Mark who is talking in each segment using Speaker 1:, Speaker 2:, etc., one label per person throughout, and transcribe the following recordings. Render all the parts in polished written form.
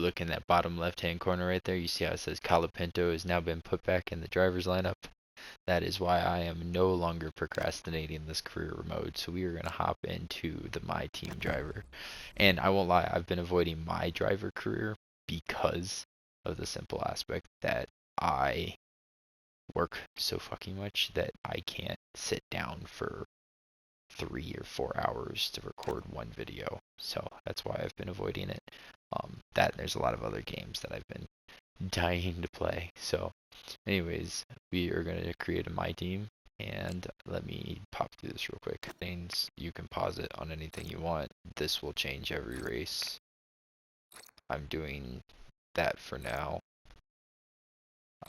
Speaker 1: look in that bottom left-hand corner right there, you see how it says Colapinto has now been put back in the driver's lineup. That is why I am no longer procrastinating this career mode. So we are going to hop into the My Team driver. And I won't lie, I've been avoiding my driver career because of the simple aspect that I work so fucking much that I can't sit down for 3 or 4 hours to record one video. So that's why I've been avoiding it. That there's a lot of other games that I've been dying to play. So anyways, we are going to create a My Team, and let me pop through this real quick. Things you can pause it on anything you want. This will change every race. I'm doing that for now.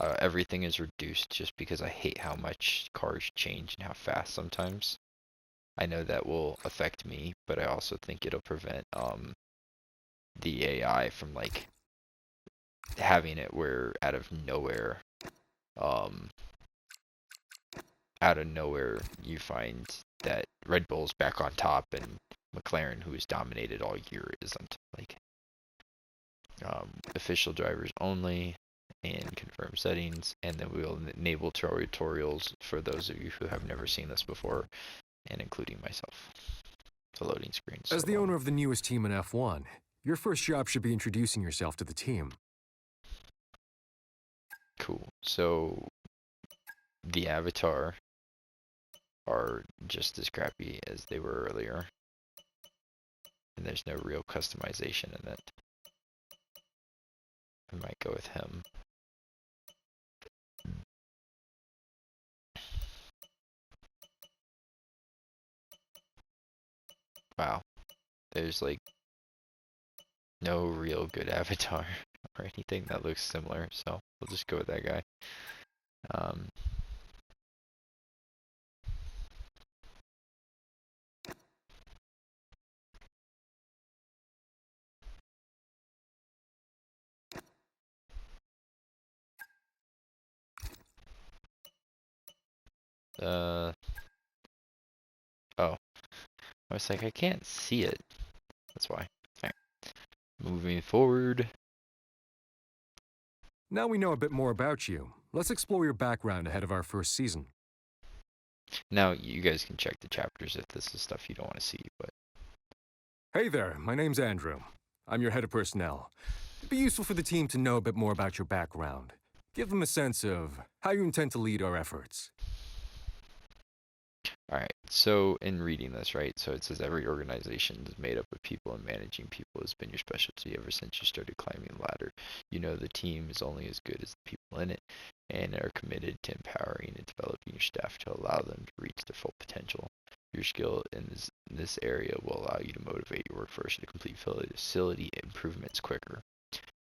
Speaker 1: Everything is reduced just because I hate how much cars change and how fast sometimes. I know that will affect me, but I also think it'll prevent the AI from like having it where out of nowhere you find that Red Bull's back on top and McLaren, who has dominated all year, isn't. Like official drivers only and confirm settings, and then we will enable tutorials for those of you who have never seen this before, and including myself. The loading screen.
Speaker 2: As the owner of the newest team in F1, your first job should be introducing yourself to the team.
Speaker 1: Cool. So the avatar are just as crappy as they were earlier, and there's no real customization in it. I might go with him. Wow, there's like no real good avatar or anything that looks similar, so we'll just go with that guy. Oh, I was like, I can't see it. That's why. Alright. Moving forward.
Speaker 2: Now we know a bit more about you. Let's explore your background ahead of our first season.
Speaker 1: Now, you guys can check the chapters if this is stuff you don't want to see, but...
Speaker 2: Hey there, my name's Andrew. I'm your head of personnel. It'd be useful for the team to know a bit more about your background. Give them a sense of how you intend to lead our efforts.
Speaker 1: Alright, so in reading this, right, so it says every organization is made up of people, and managing people has been your specialty ever since you started climbing the ladder. You know the team is only as good as the people in it, and are committed to empowering and developing your staff to allow them to reach their full potential. Your skill in this area will allow you to motivate your workforce to complete facility improvements quicker.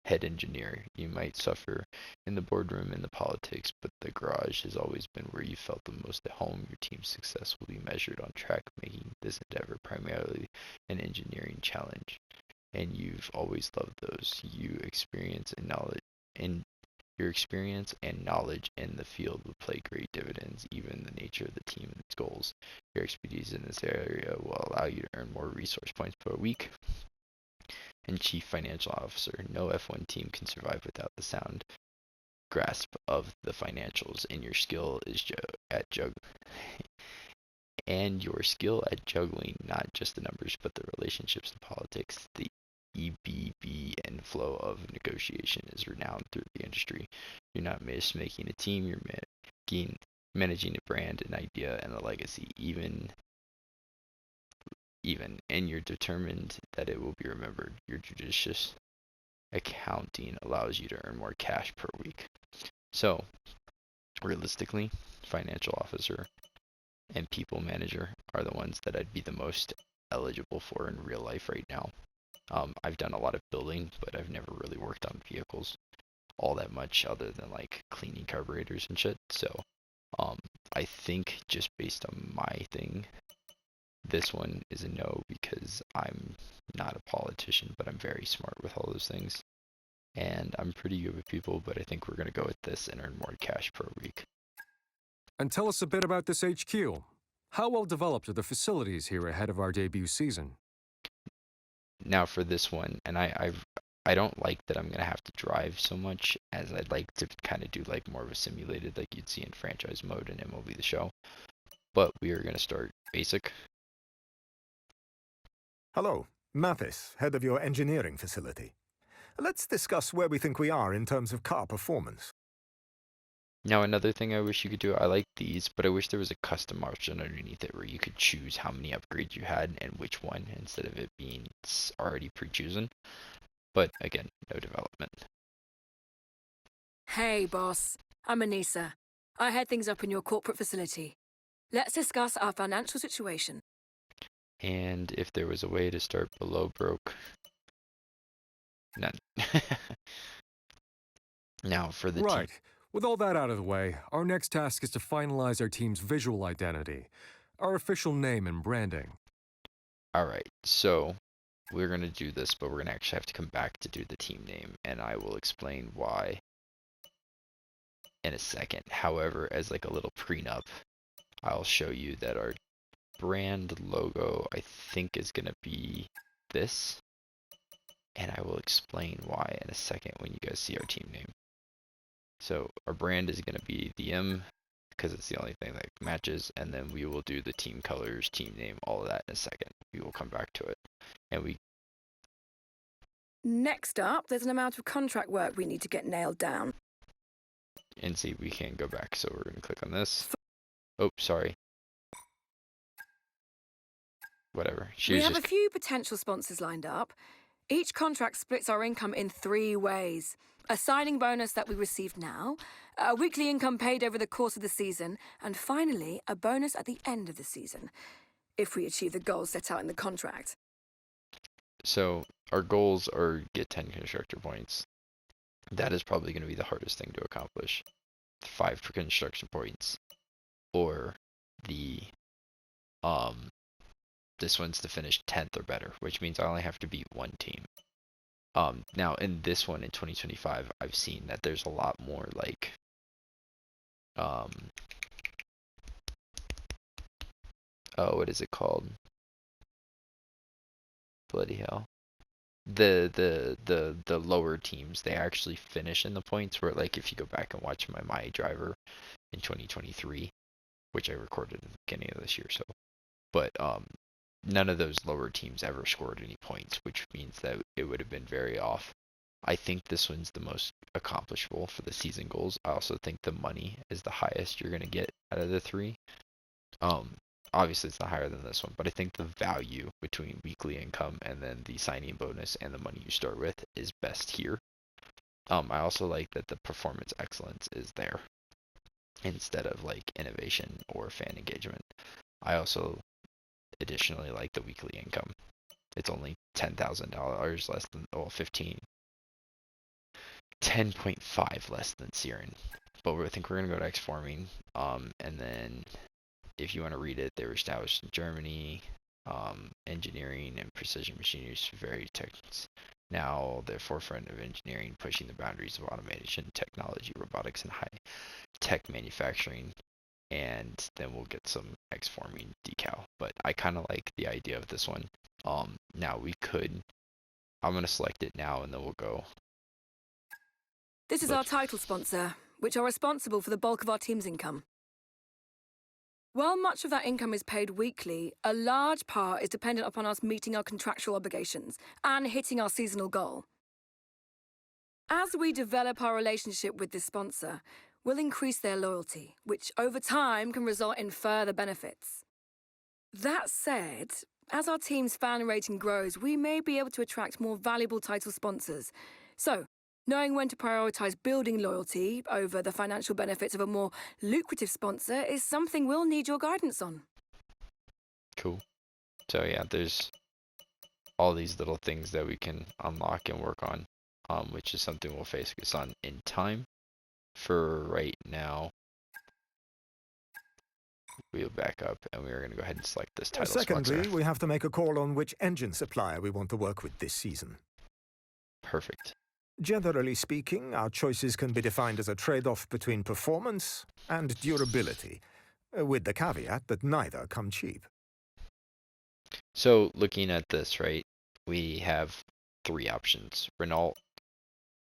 Speaker 1: Head engineer, you might suffer in the boardroom and the politics, but the garage has always been where you felt the most at home. Your team's success will be measured on track, making this endeavor primarily an engineering challenge. And you've always loved those. Your experience and knowledge in the field will play great dividends, even the nature of the team and its goals. Your expertise in this area will allow you to earn more resource points per week. And Chief Financial Officer, no F1 team can survive without the sound grasp of the financials, and your skill is your skill at juggling not just the numbers but the relationships and politics. The EBB and flow of negotiation is renowned through the industry. You're not just making a team, you're managing a brand, an idea, and a legacy, even, and you're determined that it will be remembered. Your judicious accounting allows you to earn more cash per week. So, realistically, financial officer and people manager are the ones that I'd be the most eligible for in real life right now. I've done a lot of building, but I've never really worked on vehicles all that much other than like cleaning carburetors and shit. So, I think just based on my thing, this one is a no because I'm not a politician, but I'm very smart with all those things. And I'm pretty good with people, but I think we're going to go with this and earn more cash per week.
Speaker 2: And tell us a bit about this HQ. How well developed are the facilities here ahead of our debut season?
Speaker 1: Now for this one, and I don't like that I'm going to have to drive so much, as I'd like to kind of do like more of a simulated like you'd see in franchise mode in MLB The Show. But we are going to start basic.
Speaker 3: Hello, Mathis, head of your engineering facility. Let's discuss where we think we are in terms of car performance.
Speaker 1: Now, another thing I wish you could do, I like these, but I wish there was a custom option underneath it where you could choose how many upgrades you had and which one, instead of it being already pre-chosen. But again, no development.
Speaker 4: Hey, boss. I'm Anissa. I head things up in your corporate facility. Let's discuss our financial situation.
Speaker 1: And if there was a way to start below broke, none. Now for the
Speaker 2: Right.
Speaker 1: team.
Speaker 2: With all that out of the way, our next task is to finalize our team's visual identity, our official name and branding.
Speaker 1: All right, so we're going to do this, but we're going to actually have to come back to do the team name, and I will explain why in a second. However, as like a little prenup, I'll show you that our brand logo, I think, is going to be this, and I will explain why in a second when you guys see our team name. So our brand is going to be the M, because it's the only thing that matches, and then we will do the team colors, team name, all of that in a second. We will come back to it. And we
Speaker 4: Next up, there's an amount of contract work we need to get nailed down.
Speaker 1: and see, we can go back, so we're going to click on this. Oh, sorry. Whatever.
Speaker 4: We have a few potential sponsors lined up. Each contract splits our income in 3 ways. A signing bonus that we receive now, a weekly income paid over the course of the season, and finally, a bonus at the end of the season, if we achieve the goals set out in the contract.
Speaker 1: So our goals are get 10 constructor points. That is probably going to be the hardest thing to accomplish. 5 per construction points, or the this one's to finish 10th or better, which means I only have to beat one team. Now in this one in 2025, I've seen that there's a lot more like what is it called? Bloody hell. The lower teams, they actually finish in the points, where like if you go back and watch my driver in 2023, which I recorded at the beginning of this year, so but none of those lower teams ever scored any points, which means that it would have been very off. I think this one's the most accomplishable for the season goals. I also think the money is the highest you're going to get out of the 3. Obviously it's not higher than this one, but I think the value between weekly income and then the signing bonus and the money you start with is best here. I also like that the performance excellence is there instead of like innovation or fan engagement. I also additionally like the weekly income. It's only $10,000 less than, well, 10.5 less than Siren. But I think we're going to go to X-Förmig. And then if you want to read it, they were established in Germany. Engineering and precision machinery is very techniques. Now they're forefront of engineering, pushing the boundaries of automation, technology, robotics, and high-tech manufacturing. And then we'll get some X-Förmig decal. But I kind of like the idea of this one. Now I'm going to select it now, and then we'll go.
Speaker 4: This is our title sponsor, which are responsible for the bulk of our team's income. While much of that income is paid weekly, a large part is dependent upon us meeting our contractual obligations and hitting our seasonal goal. As we develop our relationship with this sponsor, we'll increase their loyalty, which over time can result in further benefits. That said, as our team's fan rating grows, we may be able to attract more valuable title sponsors. So, knowing when to prioritize building loyalty over the financial benefits of a more lucrative sponsor is something we'll need your guidance on.
Speaker 1: Cool. So yeah, there's all these little things that we can unlock and work on, which is something we'll focus on in time. For right now, we'll back up, and we're going to go ahead and select this title
Speaker 3: Secondly,
Speaker 1: sponsor.
Speaker 3: we have to make a call on which engine supplier we want to work with this season.
Speaker 1: Perfect.
Speaker 3: Generally speaking, our choices can be defined as a trade-off between performance and durability, with the caveat that neither come cheap.
Speaker 1: So looking at this, right, we have three options: Renault,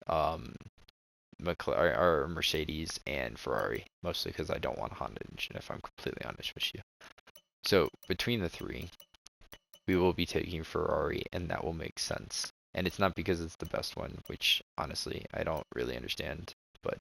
Speaker 1: or Mercedes, and Ferrari. Mostly because I don't want a Honda engine, if I'm completely honest with you. So between the three, we will be taking Ferrari, and that will make sense. And it's not because it's the best one, which honestly I don't really understand, but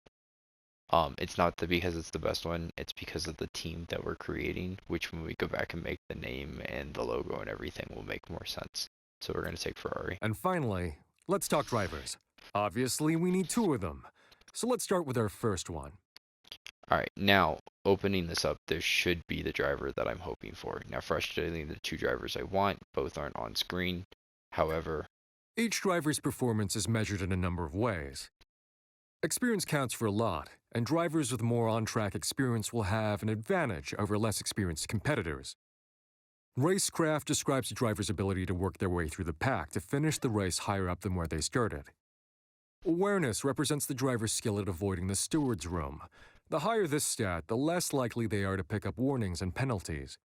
Speaker 1: it's not because it's the best one, it's because of the team that we're creating, which when we go back and make the name and the logo and everything will make more sense. So we're going to take Ferrari.
Speaker 2: And finally, let's talk drivers. Obviously, we need two of them. So let's start with our first one.
Speaker 1: Alright, now opening this up, there should be the driver that I'm hoping for. Now, frustratingly, the two drivers I want, both aren't on screen. However,
Speaker 2: Each driver's performance is measured in a number of ways. Experience counts for a lot, and drivers with more on-track experience will have an advantage over less experienced competitors. Racecraft describes a driver's ability to work their way through the pack to finish the race higher up than where they started. Awareness represents the driver's skill at avoiding the steward's room. The higher this stat, the less likely they are to pick up warnings and penalties.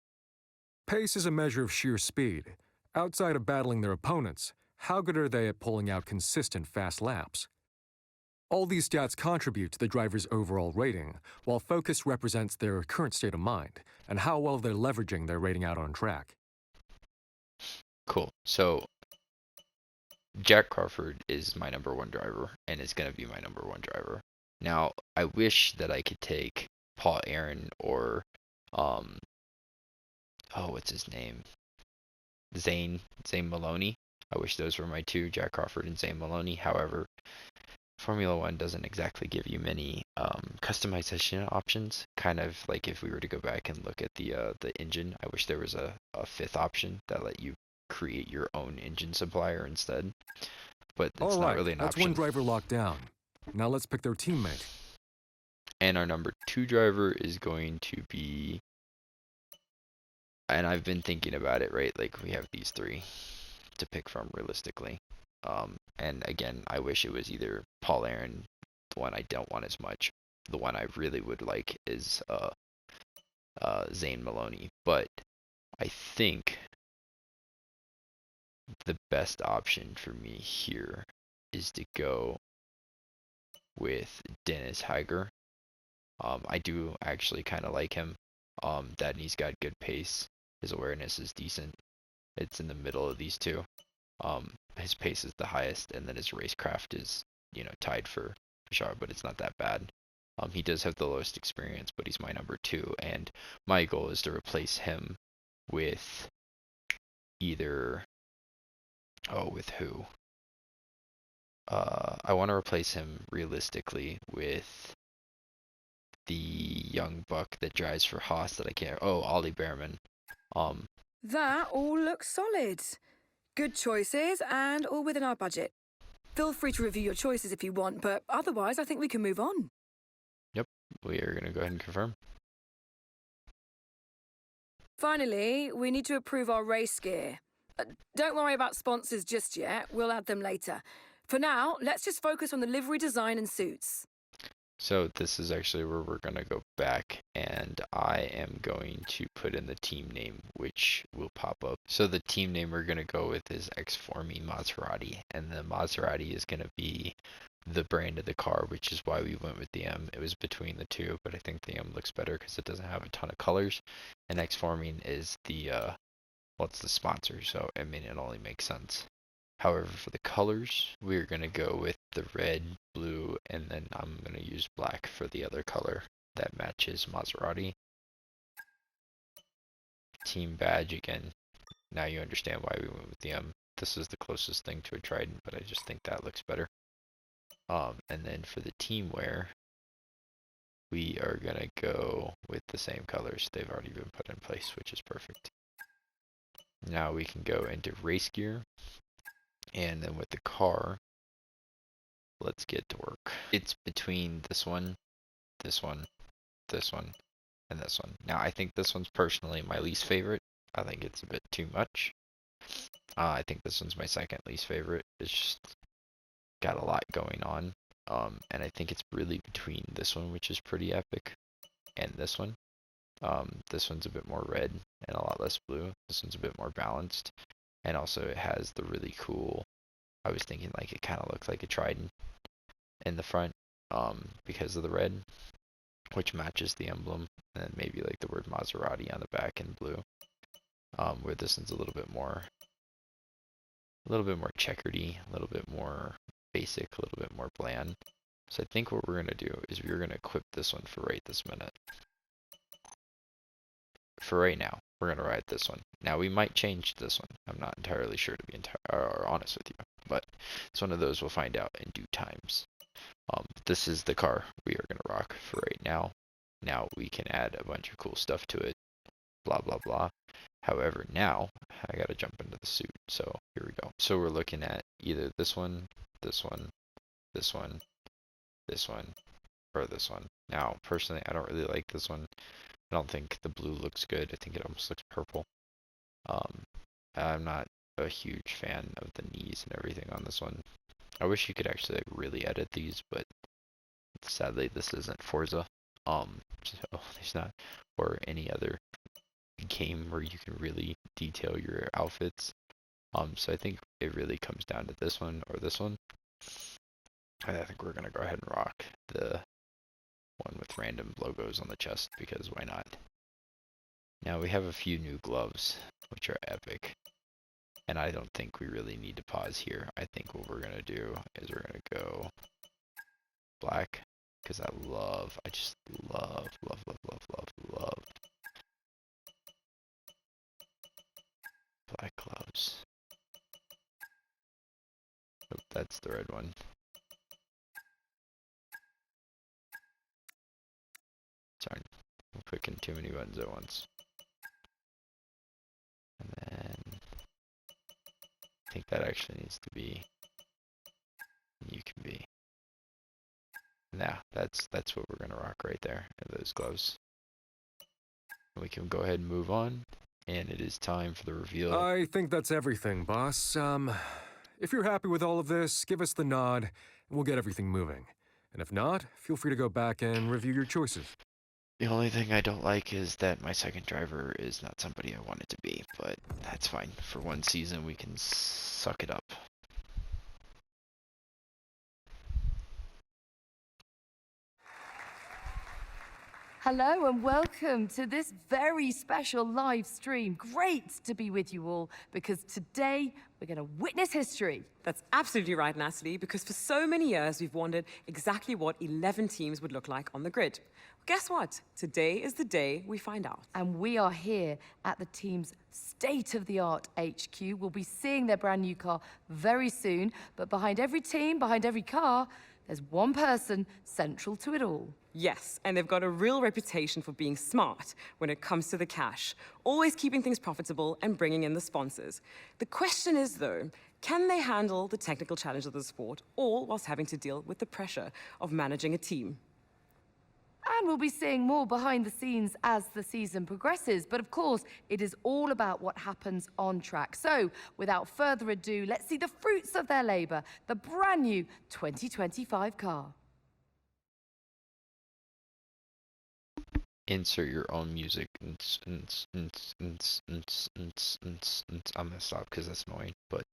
Speaker 2: Pace is a measure of sheer speed. Outside of battling their opponents, how good are they at pulling out consistent fast laps? All these stats contribute to the driver's overall rating, while focus represents their current state of mind and how well they're leveraging their rating out on track.
Speaker 1: cool. So Jak Crawford is my number one driver, and is going to be my number one driver. Now, I wish that I could take Paul Aaron or, what's his name? Zane Maloney. I wish those were my two, Jak Crawford and Zane Maloney. However, Formula One doesn't exactly give you many customization options. Kind of like if we were to go back and look at the engine, I wish there was a fifth option that let you create your own engine supplier instead. But it's not really an
Speaker 2: that's
Speaker 1: option.
Speaker 2: one driver locked down. Now let's pick their teammate.
Speaker 1: And our number two driver is going to be, and I've been thinking about it, right? Like we have these three to pick from realistically. And again, I wish it was either Paul Aaron, the one I don't want as much. The one I really would like is Zane Maloney. But I think the best option for me here is to go with Dennis Hauger. I do actually kind of like him. That he's got good pace. His awareness is decent. It's in the middle of these two. His pace is the highest, and then his racecraft is, tied for sure, but it's not that bad. He does have the lowest experience, but he's my number two, and my goal is to replace him with either, with who? I want to replace him realistically with the young buck that drives for Haas that I can't. Ollie Behrman.
Speaker 4: That all looks solid. Good choices, and all within our budget. Feel free to review your choices if you want, but otherwise I think we can move on.
Speaker 1: Yep, we are going to go ahead and confirm.
Speaker 4: Finally, we need to approve our race gear. Don't worry about sponsors just yet, we'll add them later. For now, let's just focus on the livery design and suits.
Speaker 1: So this is actually where we're going to go back, and I am going to put in the team name, which will pop up. So the team name we're going to go with is X-Förmig Maserati, and the Maserati is going to be the brand of the car, which is why we went with the M. It was between the two, but I think the M looks better because it doesn't have a ton of colors, and X-Förmig is the it's the sponsor, so I mean it only makes sense. However, for the colors, we're going to go with the red, blue, and then I'm going to use black for the other color that matches Maserati. Team badge, again, now you understand why we went with the M. This is the closest thing to a Trident, but I just think that looks better. And then for the team wear, we are going to go with the same colors. They've already been put in place, which is perfect. Now we can go into race gear. And then with the car, let's get to work. It's between this one, this one, this one, and this one. Now, I think this one's personally my least favorite. I think it's a bit too much. I think this one's my second least favorite. It's just got a lot going on. And I think it's really between this one, which is pretty epic, and this one. This one's a bit more red and a lot less blue. This one's a bit more balanced. And also it has the really cool I was thinking like it kind of looked like a Trident in the front, because of the red, which matches the emblem, and then maybe like the word Maserati on the back in blue. Where this one's a little bit more checkery, a little bit more basic, a little bit more bland. So I think what we're gonna do is we're gonna equip this one for right this minute. For right now, we're gonna ride this one. Now we might change this one. I'm not entirely sure, to be honest with you, but it's one of those we'll find out in due times. This is the car we are gonna rock for right now. Now we can add a bunch of cool stuff to it, blah blah blah. However, now I gotta jump into the suit. So here we go. So we're looking at either this one, this one, this one, this one, or this one. Now, personally, I don't really like this one. I don't think the blue looks good. I think it almost looks purple. I'm not a huge fan of the knees and everything on this one. I wish you could actually like really edit these, but sadly this isn't Forza. So there's not, or any other game where you can really detail your outfits. So I think it really comes down to this one or this one. And I think we're gonna go ahead and rock the one with random logos on the chest, because why not? Now we have a few new gloves, which are epic. And I don't think we really need to pause here. I think what we're gonna do is we're gonna go black, because I just love black gloves. Oh, that's the red one. Sorry, I'm clicking too many buttons at once. And then I think that actually needs to be you can be. Now that's what we're gonna rock right there, those gloves. We can go ahead and move on, and it is time for the reveal.
Speaker 2: I think that's everything, boss. If you're happy with all of this, give us the nod, and we'll get everything moving. And if not, feel free to go back and review your choices.
Speaker 1: The only thing I don't like is that my second driver is not somebody I want it to be, but that's fine. For one season, we can suck it up.
Speaker 5: Hello and welcome to this very special live stream. Great to be with you all, because today we're going to witness history.
Speaker 6: That's absolutely right, Natalie, because for so many years we've wondered exactly what 11 teams would look like on the grid. Guess what? Today is the day we find out.
Speaker 5: And we are here at the team's state-of-the-art HQ. We'll be seeing their brand new car very soon, but behind every team, behind every car, there's one person central to it all.
Speaker 6: Yes, and they've got a real reputation for being smart when it comes to the cash, always keeping things profitable and bringing in the sponsors. The question is, though, can they handle the technical challenge of the sport, all whilst having to deal with the pressure of managing a team?
Speaker 5: And we'll be seeing more behind the scenes as the season progresses. But of course, it is all about what happens on track. So, without further ado, let's see the fruits of their labor, the brand new 2025 car.
Speaker 1: Insert your own music. I'm gonna stop because that's annoying, but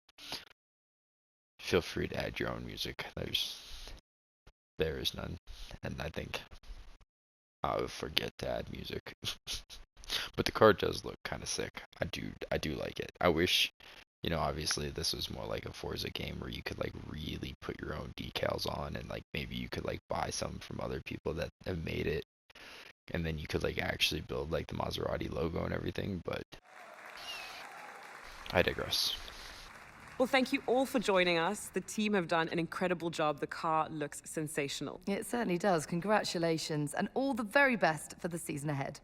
Speaker 1: feel free to add your own music. There is none, and I think I would forget to add music. But the car does look kind of sick. I do like it. I wish, obviously this was more like a Forza game where you could like really put your own decals on, and like maybe you could like buy some from other people that have made it, and then you could like actually build like the Maserati logo and everything, but I digress.
Speaker 6: Well, thank you all for joining us. The team have done an incredible job. The car looks sensational.
Speaker 5: It certainly does. Congratulations, and all the very best for the season ahead.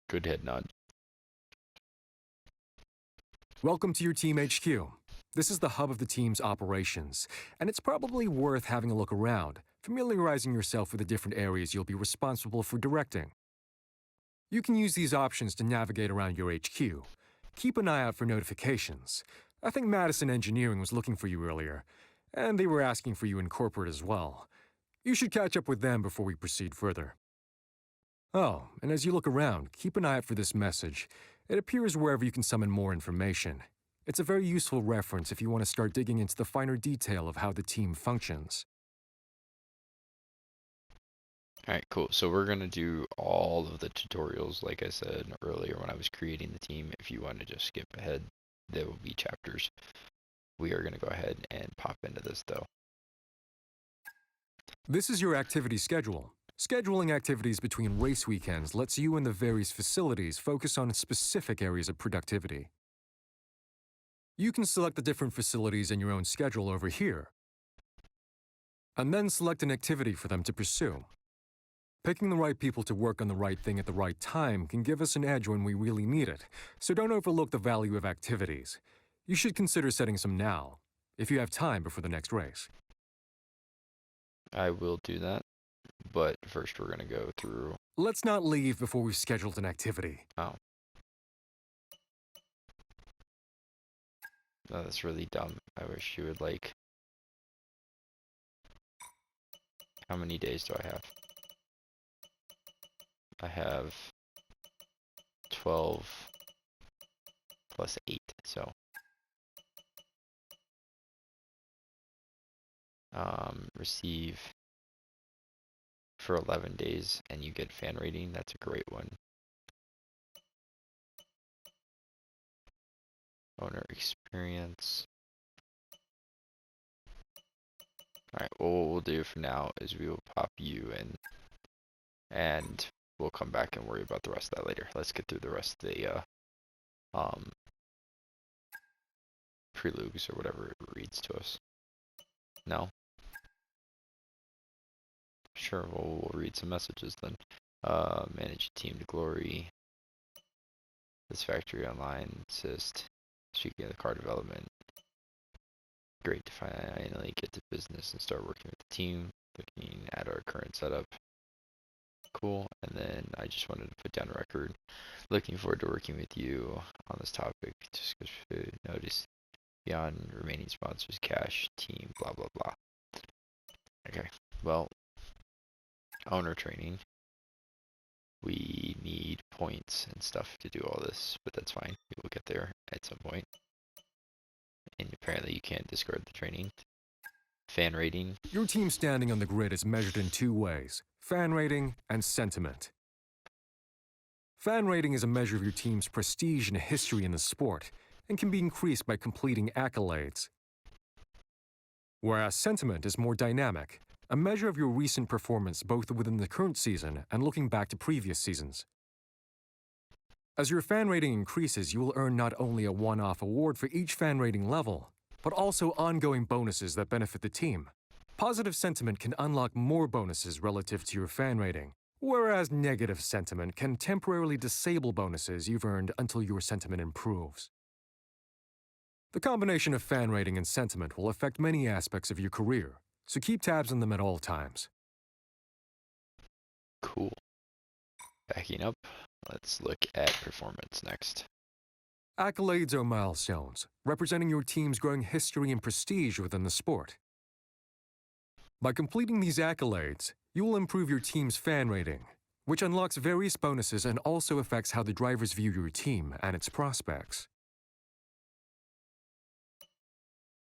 Speaker 1: Good head nod.
Speaker 2: Welcome to your Team HQ. This is the hub of the team's operations, and it's probably worth having a look around, familiarizing yourself with the different areas you'll be responsible for directing. You can use these options to navigate around your HQ. Keep an eye out for notifications. I think Madison Engineering was looking for you earlier, and they were asking for you in corporate as well. You should catch up with them before we proceed further. Oh, and as you look around, keep an eye out for this message. It appears wherever you can summon more information. It's a very useful reference if you want to start digging into the finer detail of how the team functions.
Speaker 1: Alright, cool. So we're going to do all of the tutorials, like I said earlier when I was creating the team. If you want to just skip ahead, there will be chapters. We are going to go ahead and pop into this, though.
Speaker 2: This is your activity schedule. Scheduling activities between race weekends lets you and the various facilities focus on specific areas of productivity. You can select the different facilities in your own schedule over here, and then select an activity for them to pursue. Picking the right people to work on the right thing at the right time can give us an edge when we really need it, so don't overlook the value of activities. You should consider setting some now, if you have time before the next race.
Speaker 1: I will do that, but first we're going to go through...
Speaker 2: Let's not leave before we've scheduled an activity.
Speaker 1: Oh. No, that's really dumb. I wish you would, like... How many days do I have? I have 12 plus 8, so... receive for 11 days and you get fan rating. That's a great one. Owner experience. Alright, well, what we'll do for now is we will pop you in and we'll come back and worry about the rest of that later. Let's get through the rest of the preludes or whatever it reads to us. No? Sure, well, we'll read some messages then. Manage a team to glory. This factory online. Assist. Speaking of the car development. Great to finally get to business and start working with the team. Looking at our current setup. Cool. And then I just wanted to put down a record. Looking forward to working with you on this topic. Just notice beyond remaining sponsors, cash, team, blah, blah, blah. Okay. Well, owner training. We need points and stuff to do all this, but that's fine. We will get there at some point. And apparently you can't discard the training. Fan rating.
Speaker 2: Your team standing on the grid is measured in two ways: fan rating and sentiment. Fan rating is a measure of your team's prestige and history in the sport, and can be increased by completing accolades. Whereas sentiment is more dynamic, a measure of your recent performance both within the current season and looking back to previous seasons. As your fan rating increases, you will earn not only a one-off award for each fan rating level, but also ongoing bonuses that benefit the team. Positive sentiment can unlock more bonuses relative to your fan rating, whereas negative sentiment can temporarily disable bonuses you've earned until your sentiment improves. The combination of fan rating and sentiment will affect many aspects of your career, so keep tabs on them at all times.
Speaker 1: Cool. Backing up, let's look at performance next.
Speaker 2: Accolades are milestones, representing your team's growing history and prestige within the sport. By completing these accolades, you will improve your team's fan rating, which unlocks various bonuses and also affects how the drivers view your team and its prospects.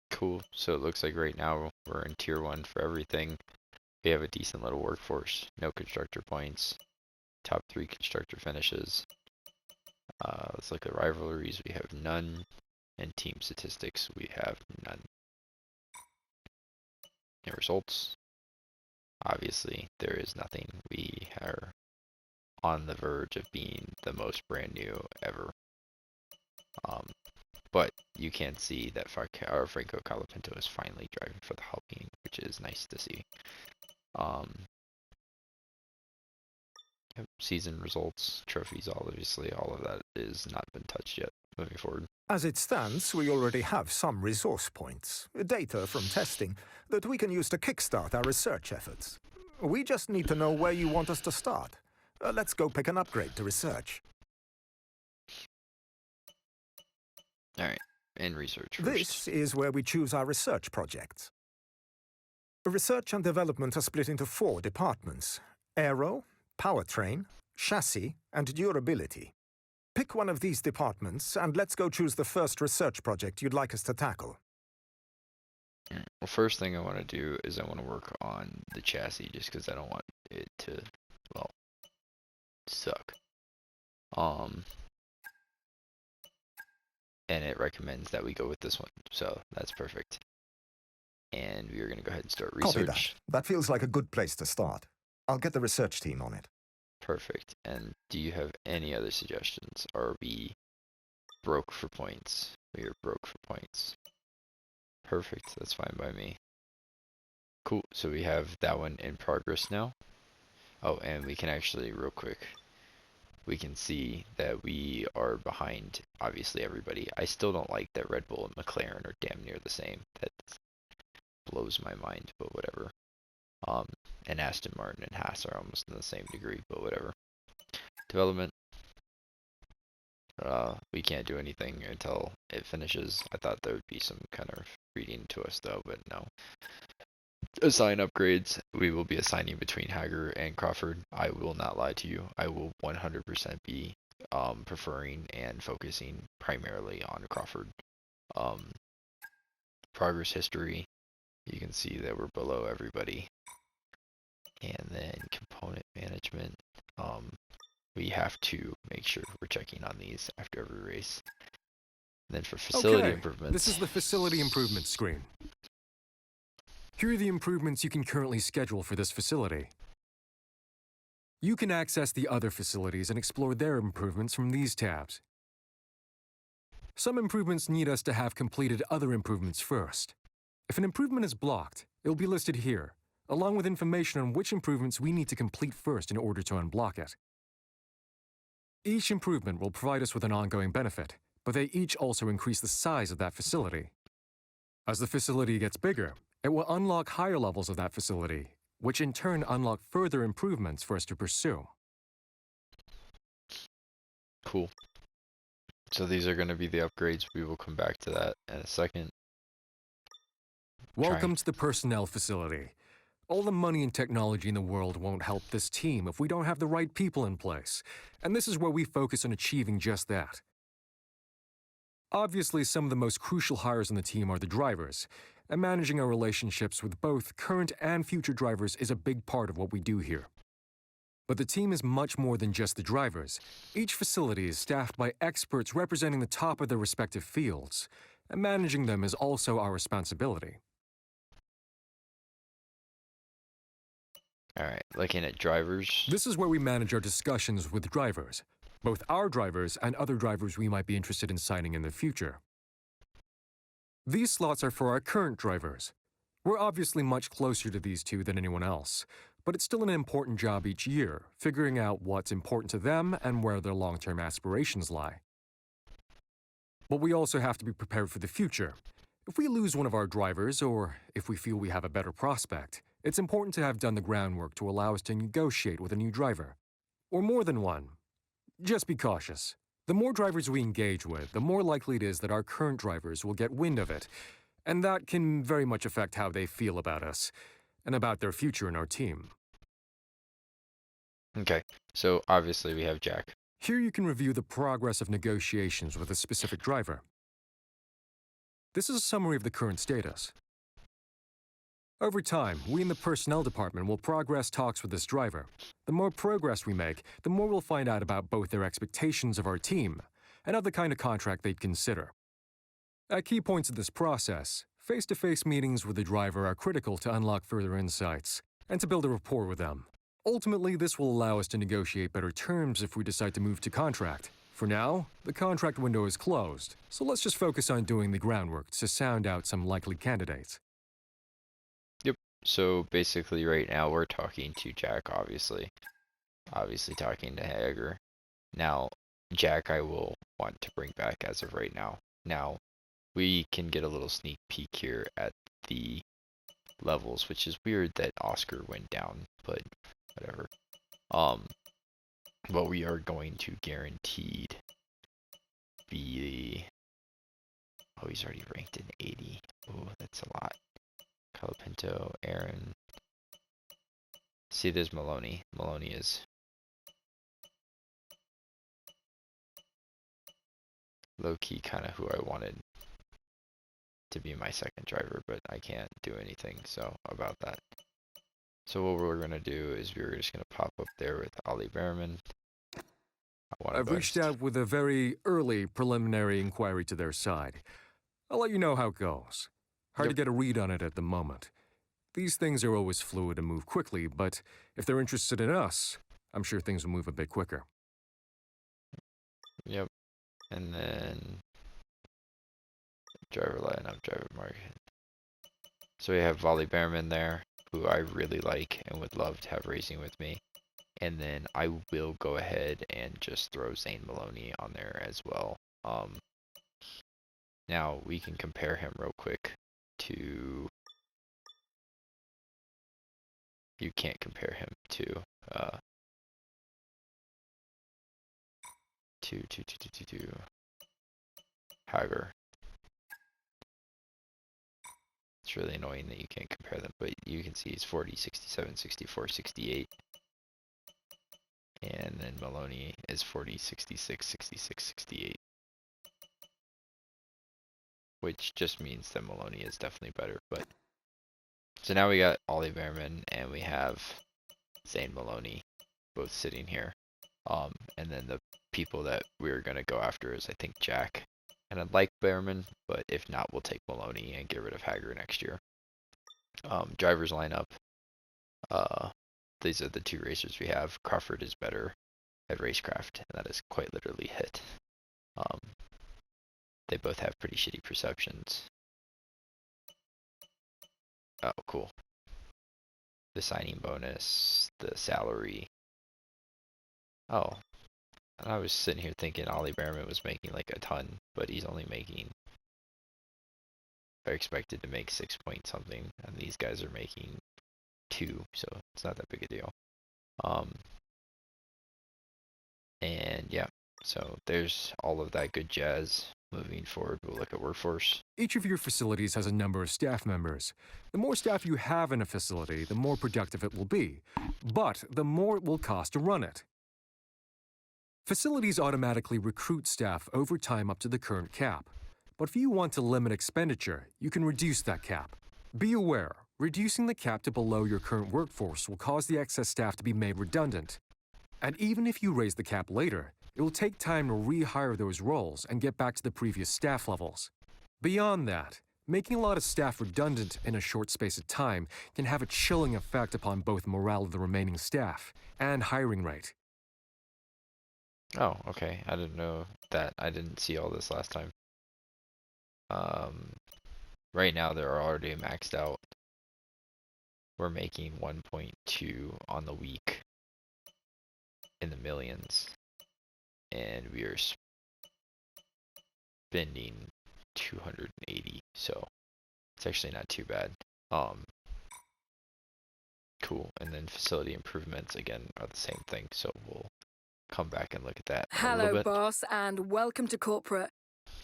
Speaker 1: Cool. So it looks like right now we're in tier 1 for everything. We have a decent little workforce. No constructor points. Top 3 constructor finishes. Let's look at rivalries. We have none. And team statistics, we have none. And results. Obviously, there is nothing. We are on the verge of being the most brand new ever. But you can see that Franco Colapinto is finally driving for the Alpine, which is nice to see. Season results, trophies, obviously, all of that is not been touched yet. Moving forward.
Speaker 3: As it stands, we already have some resource points, data from testing, that we can use to kickstart our research efforts. We just need to know where you want us to start. Let's go pick an upgrade to research.
Speaker 1: Alright, and research first.
Speaker 3: This is where we choose our research projects. Research and development are split into 4 departments: aero, powertrain, chassis, and durability. Pick one of these departments, and let's go choose the first research project you'd like us to tackle.
Speaker 1: Well, first thing I want to do is I want to work on the chassis, just because I don't want it to, well, suck. And it recommends that we go with this one, so that's perfect. And we are going to go ahead and start
Speaker 3: Copy
Speaker 1: research.
Speaker 3: that. That feels like a good place to start. I'll get the research team on it.
Speaker 1: Perfect. And do you have any other suggestions? Are we broke for points? We are broke for points. Perfect. That's fine by me. Cool. So we have that one in progress now. Oh, and we can actually, real quick, we can see that we are behind, obviously, everybody. I still don't like that Red Bull and McLaren are damn near the same. That blows my mind, but whatever. And Aston Martin and Haas are almost in the same degree, but whatever. Development. We can't do anything until it finishes. I thought there would be some kind of reading to us though, but no. Assign upgrades. We will be assigning between Hauger and Crawford. I will not lie to you. I will 100% be preferring and focusing primarily on Crawford. Progress history. You can see that we're below everybody. And then component management. We have to make sure we're checking on these after every race. And then for facility improvements.
Speaker 2: This is the facility improvement screen. Here are the improvements you can currently schedule for this facility. You can access the other facilities and explore their improvements from these tabs. Some improvements need us to have completed other improvements first. If an improvement is blocked, it will be listed here, along with information on which improvements we need to complete first in order to unblock it. Each improvement will provide us with an ongoing benefit, but they each also increase the size of that facility. As the facility gets bigger, it will unlock higher levels of that facility, which in turn unlock further improvements for us to pursue.
Speaker 1: Cool. So these are going to be the upgrades. We will come back to that in a second.
Speaker 2: Welcome to the personnel facility. All the money and technology in the world won't help this team if we don't have the right people in place, and this is where we focus on achieving just that. Obviously, some of the most crucial hires on the team are the drivers, and managing our relationships with both current and future drivers is a big part of what we do here. But the team is much more than just the drivers. Each facility is staffed by experts representing the top of their respective fields, and managing them is also our responsibility.
Speaker 1: Alright, looking at drivers.
Speaker 2: This is where we manage our discussions with drivers, both our drivers and other drivers we might be interested in signing in the future. These slots are for our current drivers. We're obviously much closer to these two than anyone else, but it's still an important job each year, figuring out what's important to them and where their long-term aspirations lie. But we also have to be prepared for the future. If we lose one of our drivers, or if we feel we have a better prospect, it's important to have done the groundwork to allow us to negotiate with a new driver. Or more than one. Just be cautious. The more drivers we engage with, the more likely it is that our current drivers will get wind of it, and that can very much affect how they feel about us, and about their future in our team.
Speaker 1: Okay, so obviously we have Jak.
Speaker 2: Here you can review the progress of negotiations with a specific driver. This is a summary of the current status. Over time, we in the personnel department will progress talks with this driver. The more progress we make, the more we'll find out about both their expectations of our team and of the kind of contract they'd consider. At key points of this process, face-to-face meetings with the driver are critical to unlock further insights and to build a rapport with them. Ultimately, this will allow us to negotiate better terms if we decide to move to contract. For now, the contract window is closed, so let's just focus on doing the groundwork to sound out some likely candidates.
Speaker 1: So basically right now we're talking to Jak, obviously talking to Hauger. Now Jak I will want to bring back as of right now. Now we can get a little sneak peek here at the levels, which is weird that Oscar went down, but whatever. But we are going to guaranteed be oh, he's already ranked in 80. Oh, that's a lot. Calapinto, Aaron. See, there's Maloney. Maloney is low-key kind of who I wanted to be my second driver, but I can't do anything so about that. So what we're going to do is we're just going to pop up there with Ollie Behrman.
Speaker 2: I've reached out with a very early preliminary inquiry to their side. I'll let you know how it goes. Hard to get a read on it at the moment. These things are always fluid and move quickly, but if they're interested in us, I'm sure things will move a bit quicker.
Speaker 1: Yep. And then driver lineup, driver market. So we have Ollie Behrman there, who I really like and would love to have racing with me. And then I will go ahead and just throw Zane Maloney on there as well. Now we can compare him real quick to. You can't compare him to Hauger. It's really annoying that you can't compare them, but you can see he's 40, 67, 64, 68. And then Maloney is 40, 66, 66, 68. Which just means that Maloney is definitely better. But so now we got Ollie Behrman and we have Zane Maloney both sitting here. And then the people that we're going to go after is, I think, Jak. And I'd like Behrman, but if not, we'll take Maloney and get rid of Hauger next year. Drivers lineup. These are the two racers we have. Crawford is better at racecraft, and that is quite literally hit. They both have pretty shitty perceptions. Oh, cool. The signing bonus, the salary. Oh, and I was sitting here thinking Ollie Behrman was making like a ton, but he's only making. They're expected to make 6 point something, and these guys are making 2, so it's not that big a deal. And yeah, so there's all of that good jazz. Moving forward, we'll look at workforce.
Speaker 2: Each of your facilities has a number of staff members. The more staff you have in a facility, the more productive it will be, but the more it will cost to run it. Facilities automatically recruit staff over time up to the current cap. But if you want to limit expenditure, you can reduce that cap. Be aware, reducing the cap to below your current workforce will cause the excess staff to be made redundant. And even if you raise the cap later, it will take time to rehire those roles and get back to the previous staff levels. Beyond that, making a lot of staff redundant in a short space of time can have a chilling effect upon both morale of the remaining staff and hiring rate.
Speaker 1: Oh, okay. I didn't know that. I didn't see all this last time. Right now they're already maxed out. We're making 1.2 on the week in the millions. And we are spending 280, so it's actually not too bad. Cool. And then facility improvements again are the same thing, so we'll come back and look at that in a little
Speaker 4: Hello,
Speaker 1: bit.
Speaker 4: boss, and welcome to corporate.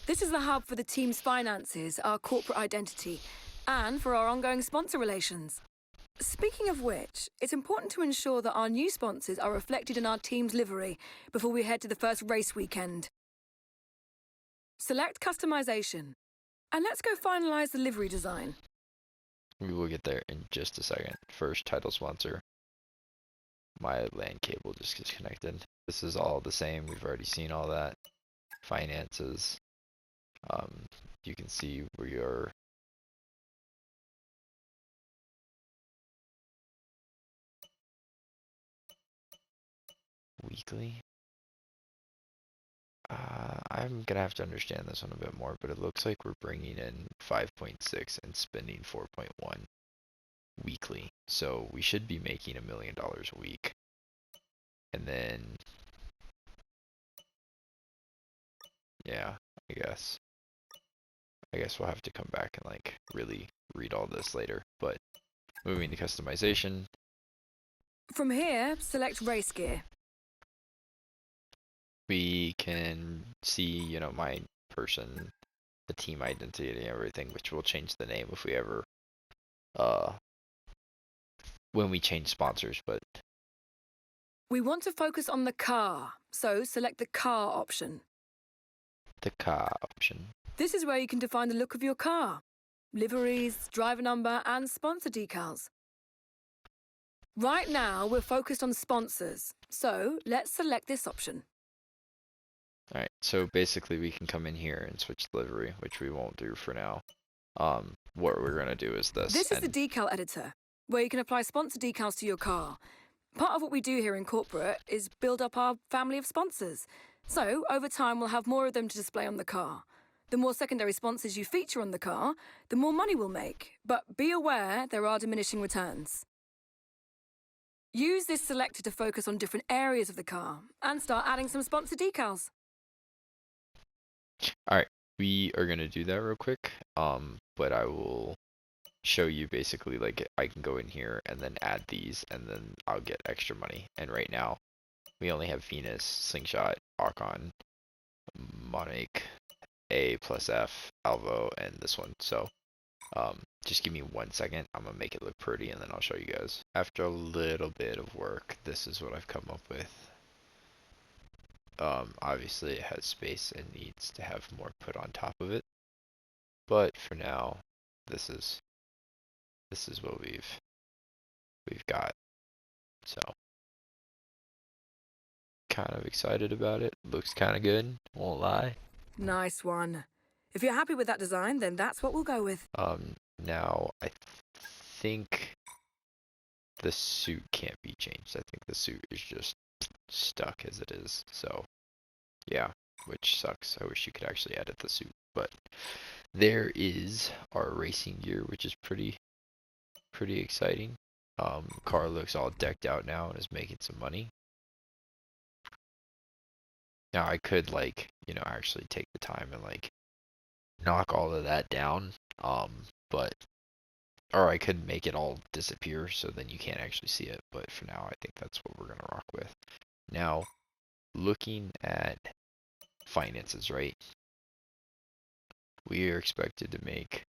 Speaker 4: This is the hub for the team's finances, our corporate identity, and for our ongoing sponsor relations. Speaking of which, it's important to ensure that our new sponsors are reflected in our team's livery before we head to the first race weekend. Select customization, and let's go finalize the livery design.
Speaker 1: We will get there in just a second. First, title sponsor. My LAN cable just disconnected. This is all the same. We've already seen all that. Finances. You can see we are weekly. I'm gonna have to understand this one a bit more, but it looks like we're bringing in 5.6 and spending 4.1 weekly. So we should be making $1 million a week. And then, yeah, I guess we'll have to come back and like really read all this later. But moving to customization.
Speaker 4: From here, select race gear.
Speaker 1: We can see, you know, my person, the team identity and everything, which will change the name if we ever, when we change sponsors, but.
Speaker 4: We want to focus on the car, so select the car option.
Speaker 1: the car option.
Speaker 4: This is where you can define the look of your car. Liveries, driver number, and sponsor decals. Right now, we're focused on sponsors, so let's select this option.
Speaker 1: Alright, so basically we can come in here and switch livery, which we won't do for now. What we're going to do is this.
Speaker 4: This is the decal editor, where you can apply sponsor decals to your car. Part of what we do here in corporate is build up our family of sponsors. So, over time, we'll have more of them to display on the car. The more secondary sponsors you feature on the car, the more money we'll make. But be aware there are diminishing returns. Use this selector to focus on different areas of the car and start adding some sponsor decals.
Speaker 1: Alright, we are going to do that real quick, but I will show you basically, like, I can go in here and then add these, and then I'll get extra money. And right now, we only have Venus, Slingshot, Ocon, Monique, A plus F, Alvo, and this one. So, just give me 1 second. I'm going to make it look pretty, and then I'll show you guys. After a little bit of work, this is what I've come up with. Obviously it has space and needs to have more put on top of it. But for now, this is what we've got. So, kind of excited about it. Looks kind of good, won't lie.
Speaker 4: Nice one. If you're happy with that design, then that's what we'll go with.
Speaker 1: Now I think the suit can't be changed. I think the suit is just stuck as it is. So, yeah, which sucks. I wish you could actually edit the suit. But there is our racing gear, which is pretty exciting. Car looks all decked out now and is making some money. Now I could, like, you know, actually take the time and, like, knock all of that down. Or I could make it all disappear so then you can't actually see it. But for now, I think that's what we're gonna rock with. Now, looking at finances, right? We are expected to make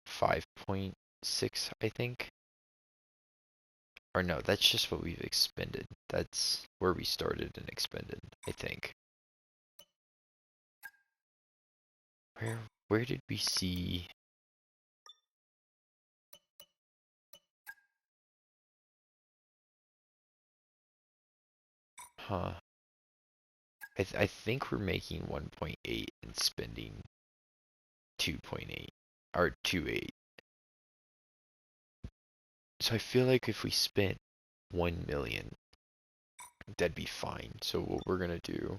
Speaker 1: 5.6, I think. Or no, that's just what we've expended. That's where we started and expended, I think. Where did we see? Huh. I think we're making 1.8 and spending 2.8 or 2.8. So I feel like if we spent 1 million, that'd be fine. So what we're gonna do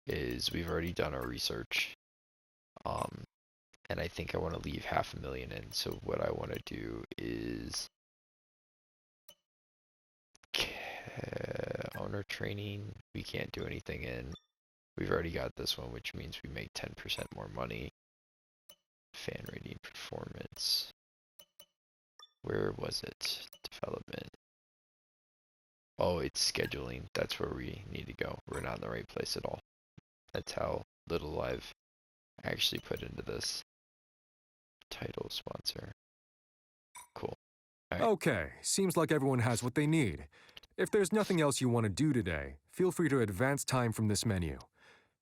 Speaker 1: is we've already done our research. And I think I want to leave 500,000 in. So what I want to do is owner training. We can't do anything in. We've already got this one, which means we make 10% more money. Fan rating performance. Where was it? Development. Oh, it's scheduling. That's where we need to go. We're not in the right place at all. That's how little I've actually put into this. Title sponsor. Cool. Right.
Speaker 2: Okay, seems like everyone has what they need. If there's nothing else you want to do today, feel free to advance time from this menu.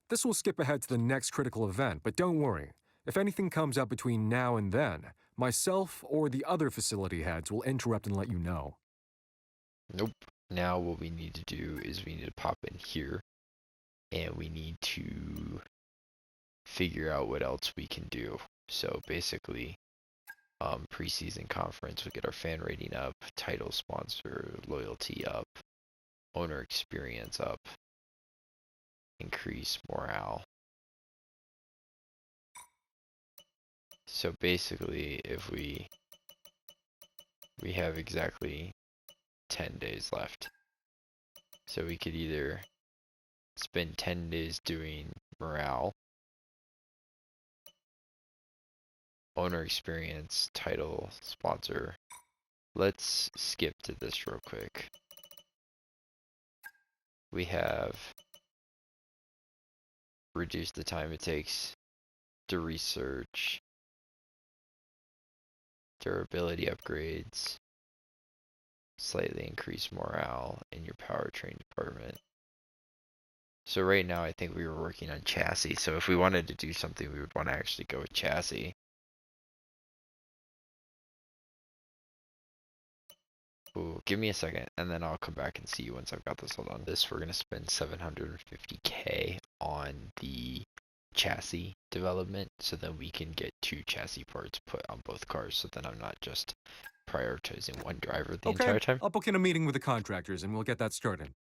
Speaker 2: This will skip ahead to the next critical event, but don't worry. If anything comes up between now and then, myself or the other facility heads will interrupt and let you know.
Speaker 1: Nope. Now what we need to do is we need to pop in here, and we need to figure out what else we can do. So basically, preseason conference, we get our fan rating up, title sponsor, loyalty up, owner experience up, increase morale. So basically, if we have exactly 10 days left. So we could either spend 10 days doing morale, owner experience, title, sponsor. Let's skip to this real quick. We have reduced the time it takes to research, durability upgrades, slightly increase morale in your powertrain department. So right now, I think we were working on chassis. So if we wanted to do something, we would want to actually go with chassis. Ooh, give me a second, and then I'll come back and see you once I've got this all done. We're going to spend 750K on the chassis development, so that we can get 2 chassis parts put on both cars, so then I'm not just prioritizing one driver the entire time.
Speaker 2: I'll book in a meeting with the contractors and we'll get that started.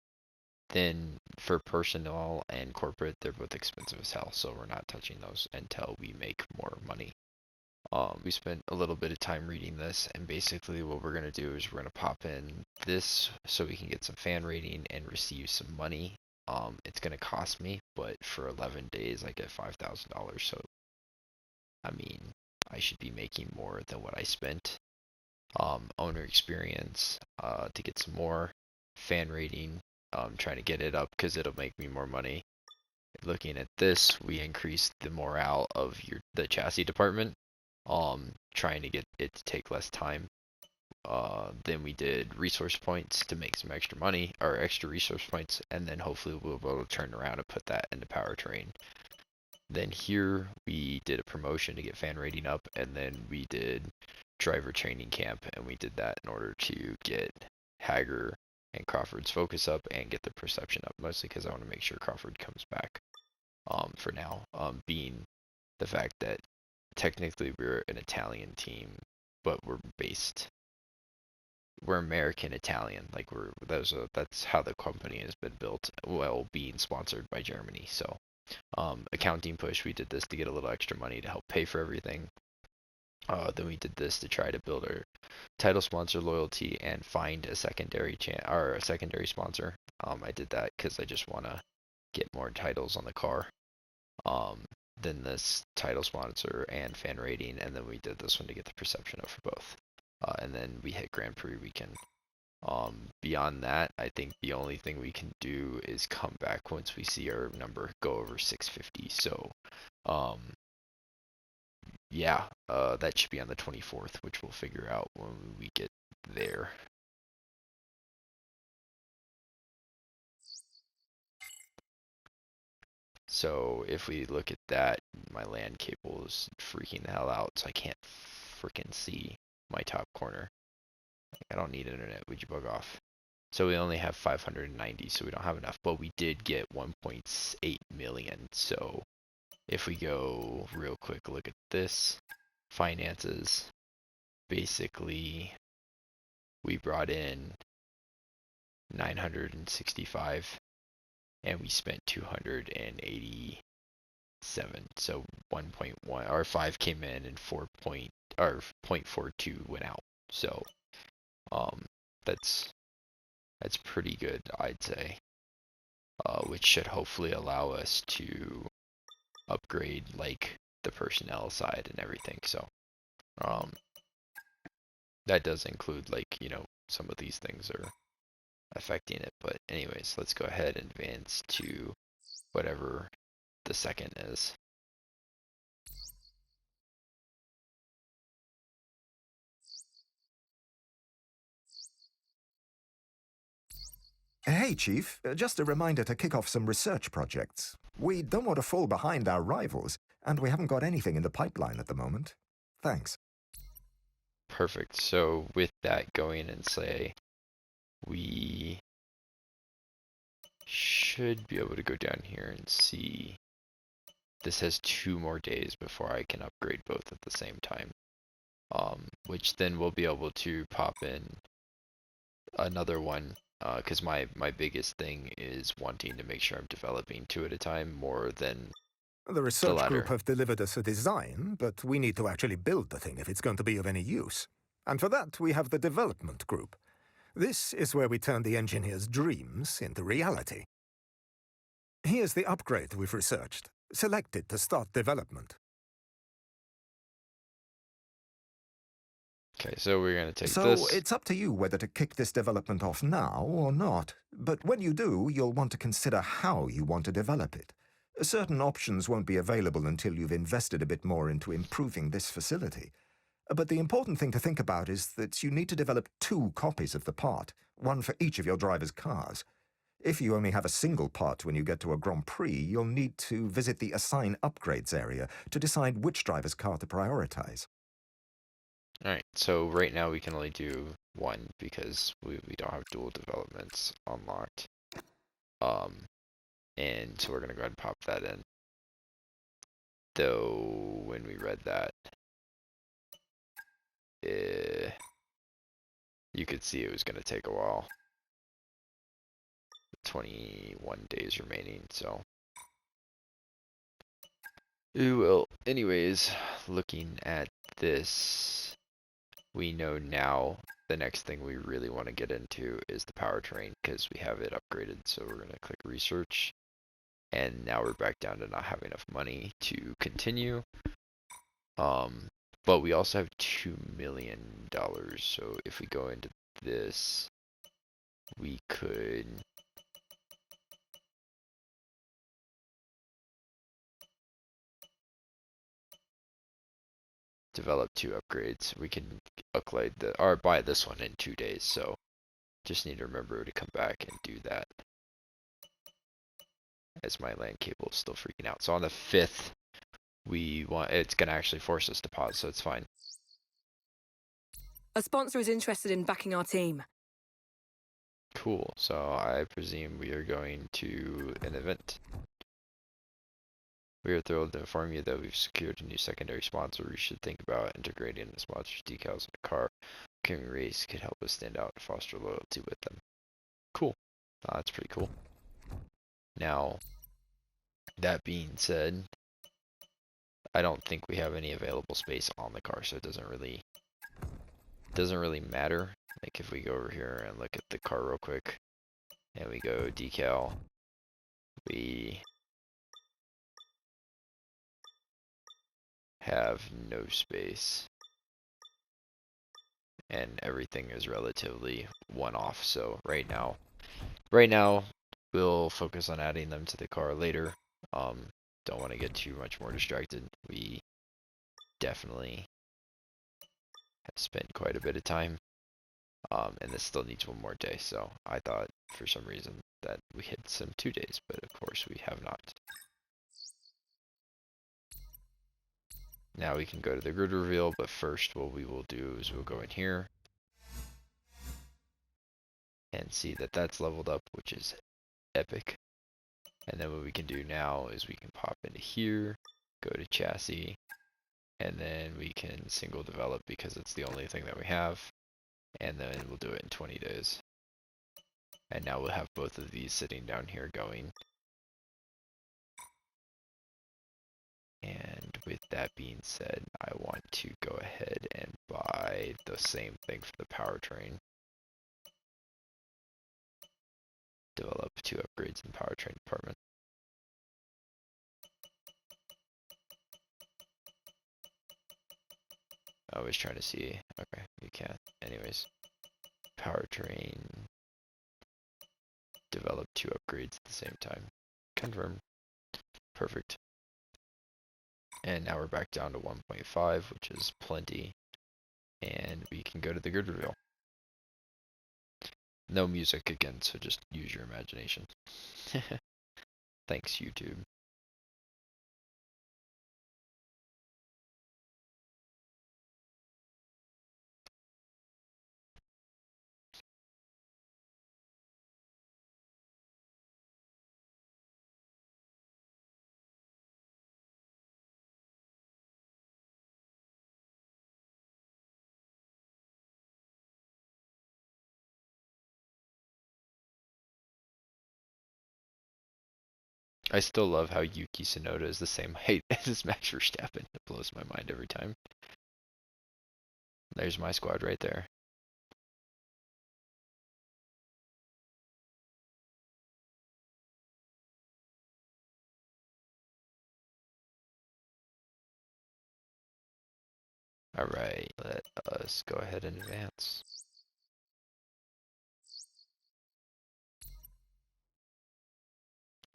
Speaker 1: Then for personnel and corporate, they're both expensive as hell, so we're not touching those until we make more money. We spent a little bit of time reading this, and basically what we're going to do is we're going to pop in this so we can get some fan rating and receive some money. It's going to cost me, but for 11 days I get $5,000, so I mean, I should be making more than what I spent. Owner experience, to get some more fan rating, trying to get it up because it'll make me more money. Looking at this, we increased the morale of the chassis department, trying to get it to take less time. Then we did resource points to make some extra money, or extra resource points, and then hopefully we'll be able to turn around and put that into powertrain. Then here we did a promotion to get fan rating up, and then we did driver training camp, and we did that in order to get Hauger and Crawford's focus up and get the perception up, mostly because I want to make sure Crawford comes back. For now, being the fact that technically we're an Italian team, but we're American Italian. Like that's how the company has been built, well, being sponsored by Germany. So accounting push, we did this to get a little extra money to help pay for everything. Then we did this to try to build our title sponsor loyalty and find a secondary sponsor. I did that because I just want to get more titles on the car. Then this title sponsor and fan rating, and then we did this one to get the perception up for both. And then we hit Grand Prix weekend. Beyond that, I think the only thing we can do is come back once we see our number go over 650. So, yeah, that should be on the 24th, which we'll figure out when we get there. So if we look at that, my LAN cable is freaking the hell out, so I can't freaking see my top corner. I don't need internet, would you bug off? So we only have 590, so we don't have enough, but we did get 1.8 million. So if we go real quick, look at this, finances, basically we brought in 965 and we spent 287. So 1.1 or 5 came in and 0.42 went out. So that's pretty good, I'd say. Which should hopefully allow us to upgrade like the personnel side and everything. So that does include, like, you know, some of these things are affecting it. But anyways, let's go ahead and advance to whatever the second is.
Speaker 3: Hey, Chief. Just a reminder to kick off some research projects. We don't want to fall behind our rivals, and we haven't got anything in the pipeline at the moment. Thanks.
Speaker 1: Perfect. So with that going, and say we should be able to go down here and see this has 2 more days before I can upgrade both at the same time. Which then we'll be able to pop in another one, because my biggest thing is wanting to make sure I'm developing 2 at a time more than
Speaker 3: The research group have delivered us a design, but we need to actually build the thing if it's going to be of any use. And for that, we have the development group. This is where we turn the engineer's dreams into reality. Here's the upgrade we've researched. Select it to start development.
Speaker 1: Okay, so we're going to take
Speaker 3: So
Speaker 1: this.
Speaker 3: it's up to you whether to kick this development off now or not. But when you do, you'll want to consider how you want to develop it. Certain options won't be available until you've invested a bit more into improving this facility. But the important thing to think about is that you need to develop 2 copies of the part, one for each of your driver's cars. If you only have a single part when you get to a Grand Prix, you'll need to visit the Assign Upgrades area to decide which driver's car to prioritize.
Speaker 1: Alright, so right now we can only do one because we don't have dual developments unlocked. And so we're going to go ahead and pop that in. Though, when we read that, you could see it was going to take a while. 21 days remaining, so. Well, anyways, looking at this, we know now the next thing we really want to get into is the powertrain because we have it upgraded. So we're going to click research. And now we're back down to not having enough money to continue. But we also have $2 million. So if we go into this, we could develop 2 upgrades. We can upgrade or buy this one in 2 days. So just need to remember to come back and do that. As my LAN cable is still freaking out. So on the 5th, it's going to actually force us to pause, so it's fine.
Speaker 4: A sponsor is interested in backing our team.
Speaker 1: Cool. So I presume we are going to an event. We are thrilled to inform you that we've secured a new secondary sponsor. We should think about integrating the sponsor's decals in the car. Upcoming race could help us stand out and foster loyalty with them. Cool. That's pretty cool. Now, that being said, I don't think we have any available space on the car, so it doesn't really matter. Like if we go over here and look at the car real quick, and we go decal, we have no space, and everything is relatively one-off. So right now, we'll focus on adding them to the car later. Don't want to get too much more distracted. We definitely have spent quite a bit of time, and this still needs one more day. So I thought for some reason that we had some 2 days, but of course we have not. Now we can go to the grid reveal, but first what we will do is we'll go in here and see that that's leveled up, which is epic. And then what we can do now is we can pop into here, go to chassis, and then we can single develop because it's the only thing that we have. And then we'll do it in 20 days. And now we'll have both of these sitting down here going. And with that being said, I want to go ahead and buy the same thing for the powertrain. Develop 2 upgrades in the powertrain department. I was trying to see. Okay, you can't. Anyways, powertrain. Develop 2 upgrades at the same time. Confirm. Perfect. And now we're back down to 1.5, which is plenty. And we can go to the grid reveal. No music again, so just use your imagination. Thanks, YouTube. I still love how Yuki Tsunoda is the same height as Max Verstappen. It blows my mind every time. There's my squad right there. Alright, let us go ahead and advance.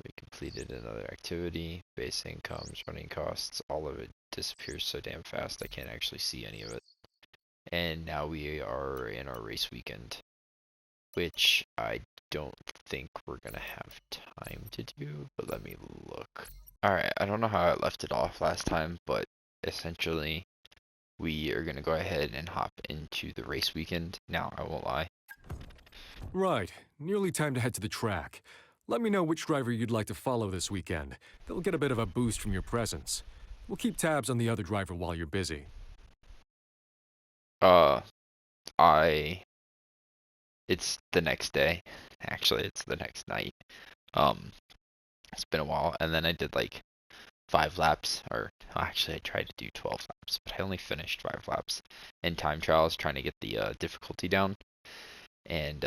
Speaker 1: We completed another activity. Base incomes, running costs, all of it disappears so damn fast I can't actually see any of it. And now we are in our race weekend, which I don't think we're gonna have time to do, but let me look. Alright, I don't know how I left it off last time, but essentially we are gonna go ahead and hop into the race weekend. Now, I won't lie.
Speaker 2: Right, nearly time to head to the track. Let me know which driver you'd like to follow this weekend. They'll get a bit of a boost from your presence. We'll keep tabs on the other driver while you're busy.
Speaker 1: It's the next day. Actually, it's the next night. It's been a while, and then I did like 5 laps, or actually I tried to do 12 laps, but I only finished 5 laps in time trials trying to get the difficulty down. And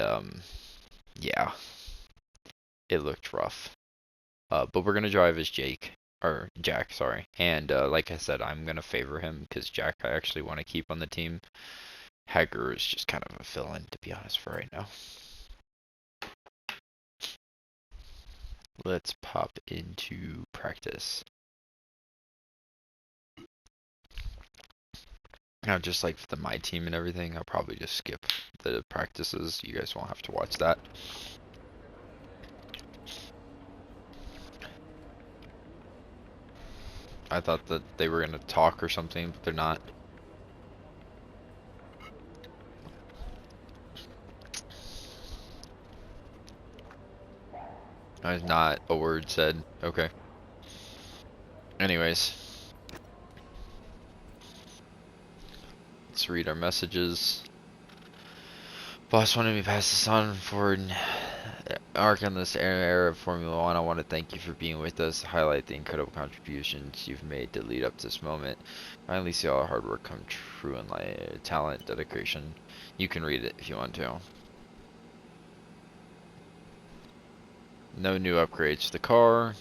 Speaker 1: yeah, it looked rough. But we're gonna drive as Jak, sorry. And like I said, I'm gonna favor him because Jak I actually want to keep on the team. Hauger is just kind of a fill-in, to be honest, for right now. Let's pop into practice. Now, just like for my team and everything, I'll probably just skip the practices. You guys won't have to watch that. I thought that they were going to talk or something, but they're not. There's not a word said. Okay. Anyways. Let's read our messages. Boss wanted me to pass this on forward. Arc on this era of Formula 1. I want to thank you for being with us. Highlight the incredible contributions you've made to lead up to this moment. Finally see all our hard work come true in like talent, dedication. You can read it if you want to. No new upgrades to the car.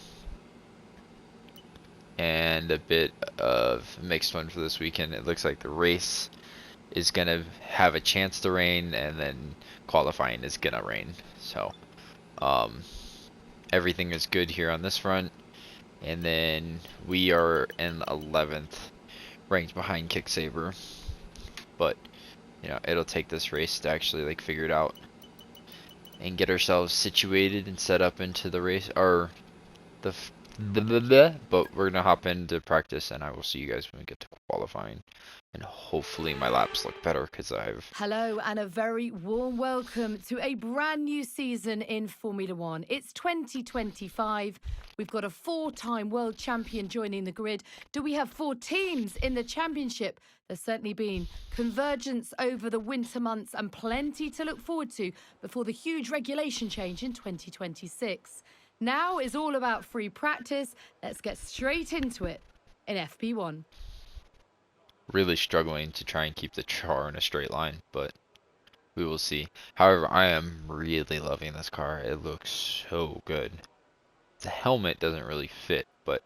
Speaker 1: And a bit of mixed one for this weekend. It looks like the race is going to have a chance to rain, and then qualifying is going to rain. So, everything is good here on this front. And then we are in 11th, ranked behind Kicksaber. But, you know, it'll take this race to actually, like, figure it out and get ourselves situated and set up into the race, or but we're gonna hop into practice, and I will see you guys when we get to qualifying, and hopefully my laps look better because I've...
Speaker 5: Hello and a very warm welcome to a brand new season in Formula One. It's 2025. We've got a 4-time world champion joining the grid. Do we have 4 teams in the championship? There's certainly been convergence over the winter months and plenty to look forward to before the huge regulation change in 2026. Now is all about free practice. Let's get straight into it in FP1.
Speaker 1: Really struggling to try and keep the car in a straight line, but we will see. However, I am really loving this car. It looks so good. The helmet doesn't really fit, but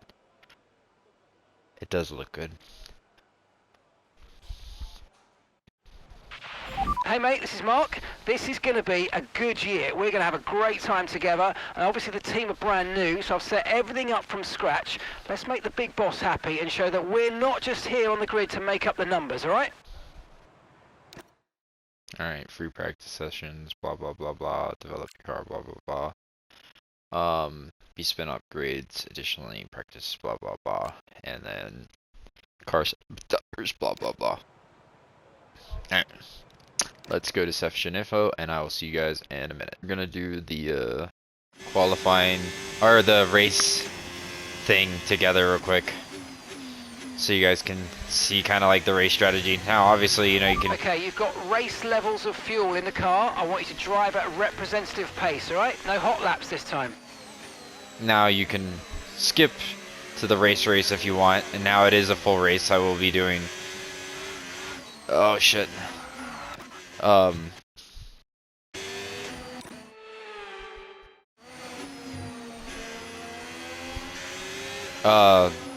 Speaker 1: it does look good.
Speaker 7: Hey mate, this is Mark. This is going to be a good year. We're going to have a great time together, and obviously the team are brand new, so I've set everything up from scratch. Let's make the big boss happy and show that we're not just here on the grid to make up the numbers, alright?
Speaker 1: Alright, free practice sessions, blah blah blah blah, develop your car, blah blah blah. Be spin upgrades, additionally practice, blah blah blah, and then car stuffers, blah blah blah. Alright. Let's go to session info, and I will see you guys in a minute. We're gonna do the qualifying, or the race thing together real quick, so you guys can see kind of like the race strategy. Now, obviously, you know, you can...
Speaker 7: Okay, you've got race levels of fuel in the car. I want you to drive at a representative pace, alright? No hot laps this time.
Speaker 1: Now you can skip to the race if you want, and now it is a full race. I will be doing... Oh, shit.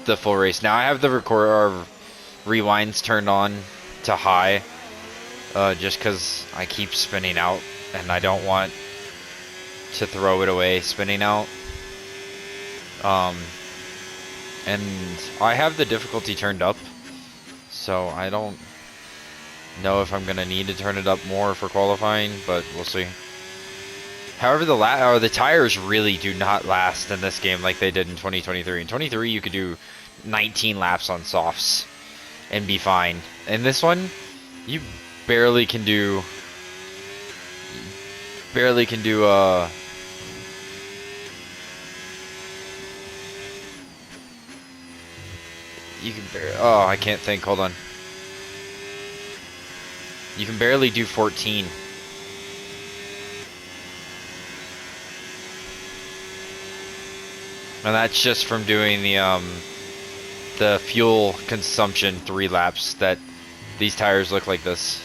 Speaker 1: The full race. Now I have the rewinds turned on to high, just because I keep spinning out, and I don't want to throw it away spinning out. And I have the difficulty turned up, so I don't know if I'm gonna need to turn it up more for qualifying, but we'll see. However, the tires really do not last in this game like they did in 2023. In 23, you could do 19 laps on softs and be fine. In this one, you barely can do. You can barely. Oh, I can't think. Hold on. You can barely do 14. And that's just from doing the fuel consumption 3 laps that these tires look like this.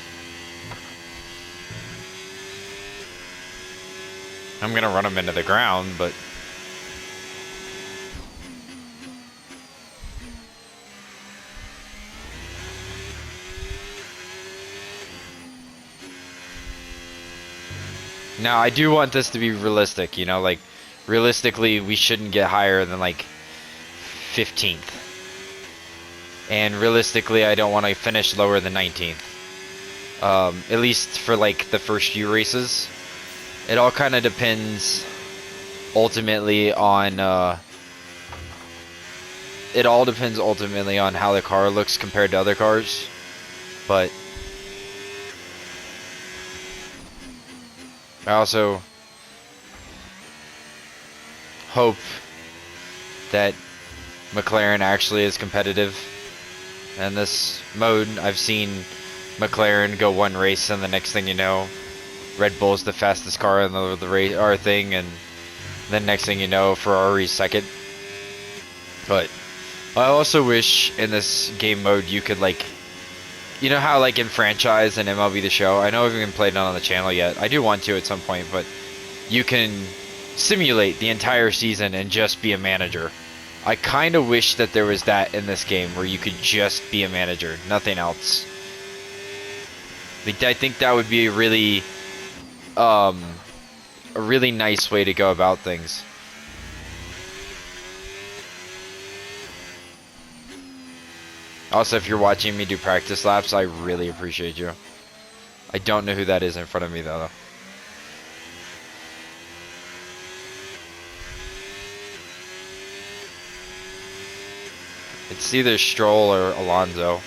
Speaker 1: I'm gonna run them into the ground, but now I do want this to be realistic, you know, like realistically we shouldn't get higher than like 15th. And realistically I don't want to finish lower than 19th. At least for like the first few races. It all kind of depends ultimately on how the car looks compared to other cars. But I also hope that McLaren actually is competitive in this mode. I've seen McLaren go one race and the next thing you know, Red Bull's the fastest car in the race or thing, and then next thing you know, Ferrari's second. But I also wish in this game mode you could, like, you know how like in Franchise and MLB The Show, I know I haven't played it on the channel yet. I do want to at some point, but you can simulate the entire season and just be a manager. I kind of wish that there was that in this game where you could just be a manager, nothing else. I think that would be a really nice way to go about things. Also, if you're watching me do practice laps, I really appreciate you. I don't know who that is in front of me though. It's either Stroll or Alonso,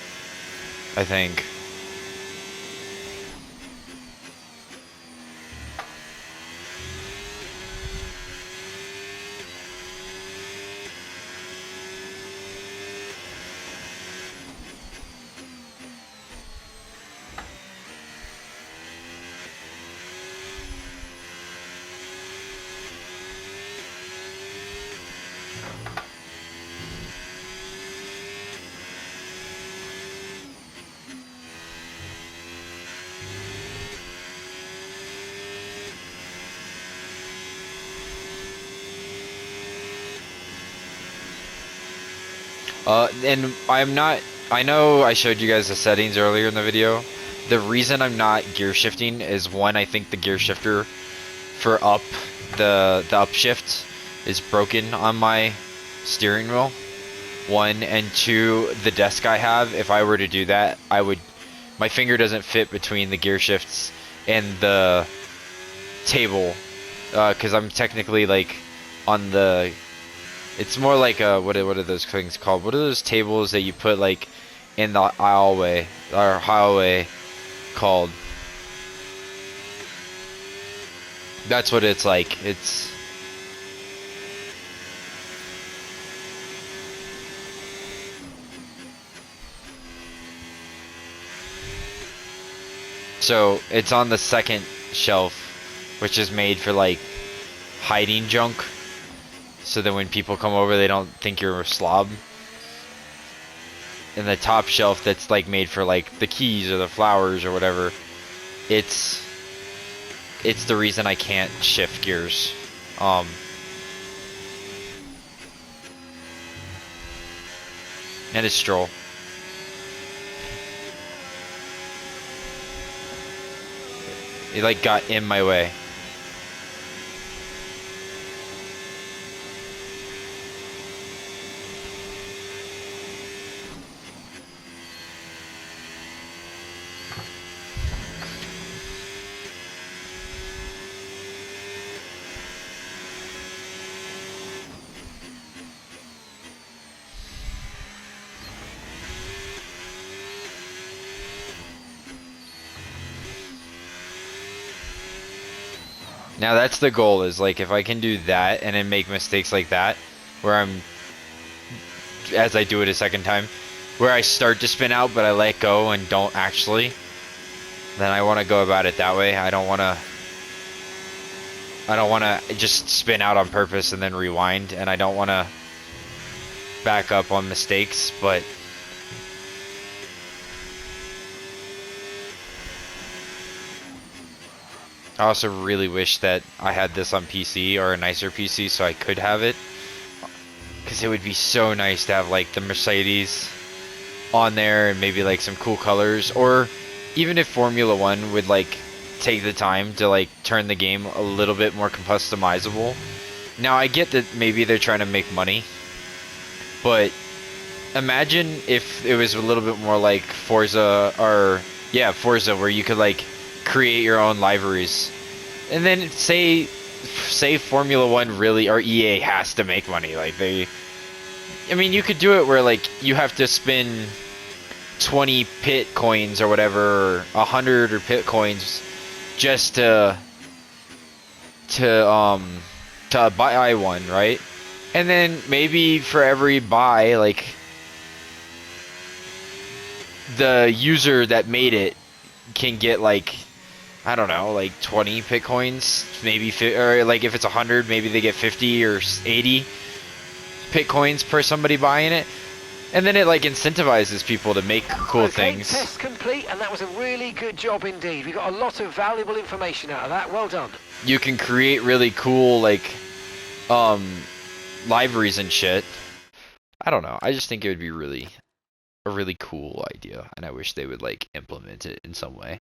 Speaker 1: I think. And I know I showed you guys the settings earlier in the video. The reason I'm not gear shifting is, one, I think the gear shifter for the upshift is broken on my steering wheel. 1, and 2, the desk I have, if I were to do that, my finger doesn't fit between the gear shifts and the table, because I'm technically like on the, it's more like a, what are those things called? What are those tables that you put like in the aisleway or highway called? That's what it's like. It's so it's on the second shelf, which is made for like hiding junk, so that when people come over they don't think you're a slob. And the top shelf that's like made for like the keys or the flowers or whatever, it's the reason I can't shift gears. And it's Stroll. It like got in my way. Now that's the goal, is like if I can do that and then make mistakes like that, where I'm, as I do it a second time, where I start to spin out but I let go and don't actually, then I want to go about it that way. I don't want to just spin out on purpose and then rewind, and I don't want to back up on mistakes, but I also really wish that I had this on PC, or a nicer PC, so I could have it, because it would be so nice to have like the Mercedes on there and maybe like some cool colors, or even if Formula 1 would like take the time to like turn the game a little bit more customizable. Now I get that maybe they're trying to make money, but imagine if it was a little bit more like Forza, or yeah, Forza, where you could like create your own liveries, and then say Formula 1 really, or EA has to make money. Like I mean, you could do it where like you have to spend 20 pit coins or whatever, or 100 or pit coins just to buy one, right? And then maybe for every buy, like the user that made it can get like, I don't know, like 20 pit coins, maybe, or like if it's 100, maybe they get 50 or 80 pit coins per somebody buying it. And then it like incentivizes people to make cool things.
Speaker 7: Test complete, and that was a really good job indeed. We got a lot of valuable information out of that. Well done.
Speaker 1: You can create really cool like liveries and shit. I don't know. I just think it would be a really cool idea, and I wish they would like implement it in some way.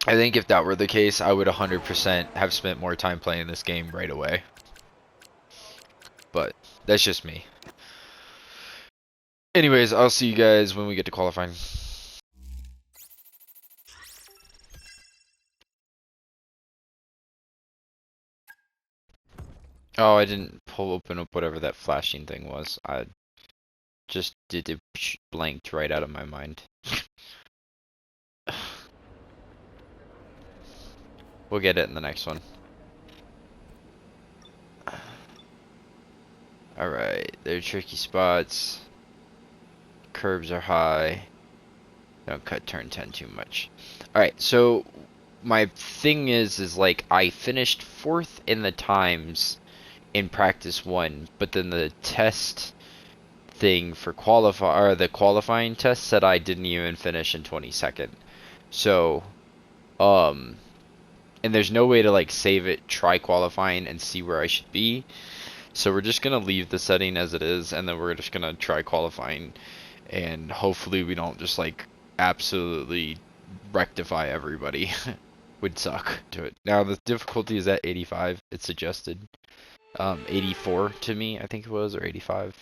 Speaker 1: I think if that were the case, I would 100% have spent more time playing this game right away. But that's just me. Anyways, I'll see you guys when we get to qualifying. Oh, I didn't open up whatever that flashing thing was. I just did it, blanked right out of my mind. We'll get it in the next one. Alright, they're tricky spots. Curbs are high. Don't cut turn 10 too much. Alright, so my thing is like I finished 4th in the times in practice 1, but then the test thing for the qualifying test said I didn't even finish in 22nd. So, and there's no way to like save it, try qualifying, and see where I should be. So we're just gonna leave the setting as it is, and then we're just gonna try qualifying, and hopefully we don't just like absolutely rectify everybody. Would suck to it. Now the difficulty is at 85. It's suggested 84 to me, I think it was, or 85.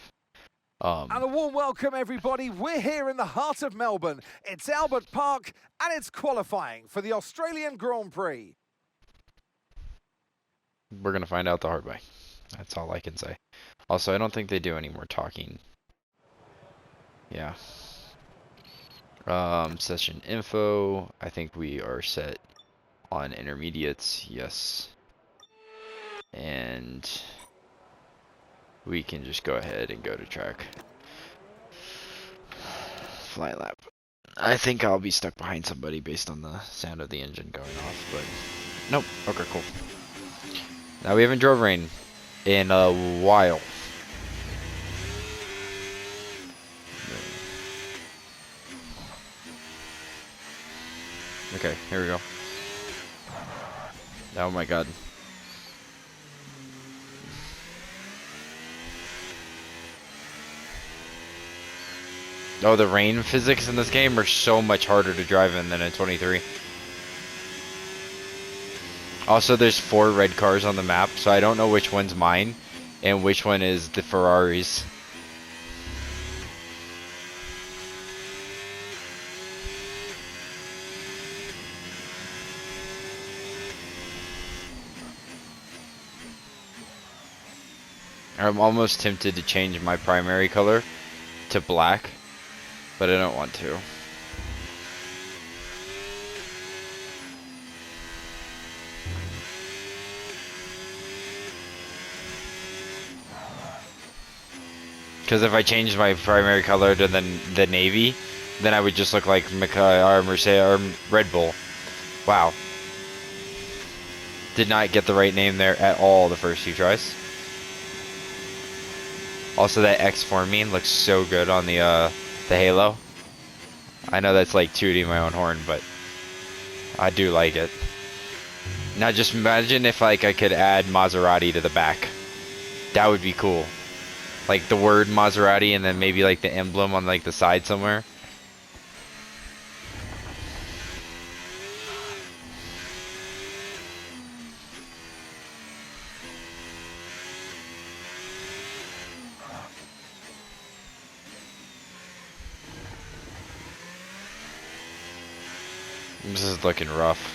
Speaker 8: And a warm welcome, everybody. We're here in the heart of Melbourne. It's Albert Park, and it's qualifying for the Australian Grand Prix.
Speaker 1: We're gonna find out the hard way. That's all I can say. Also, I don't think they do any more talking. Yeah. Session info. I think we are set on intermediates. Yes. And we can just go ahead and go to track. Fly lap. I think I'll be stuck behind somebody based on the sound of the engine going off, but nope. Okay, cool. Now we haven't drove rain in a while. Okay, here we go. Oh my god. Oh, the rain physics in this game are so much harder to drive in than in 23. Also, there's 4 red cars on the map, so I don't know which one's mine and which one is the Ferraris. I'm almost tempted to change my primary color to black, but I don't want to. Because if I changed my primary color to the navy, then I would just look like Mercedes or Red Bull. Wow. Did not get the right name there at all the first few tries. Also, that X-Förmig looks so good on the Halo. I know that's like tooting my own horn, but I do like it. Now just imagine if like I could add Maserati to the back. That would be cool. Like the word Maserati and then maybe like the emblem on like the side somewhere. This is looking rough.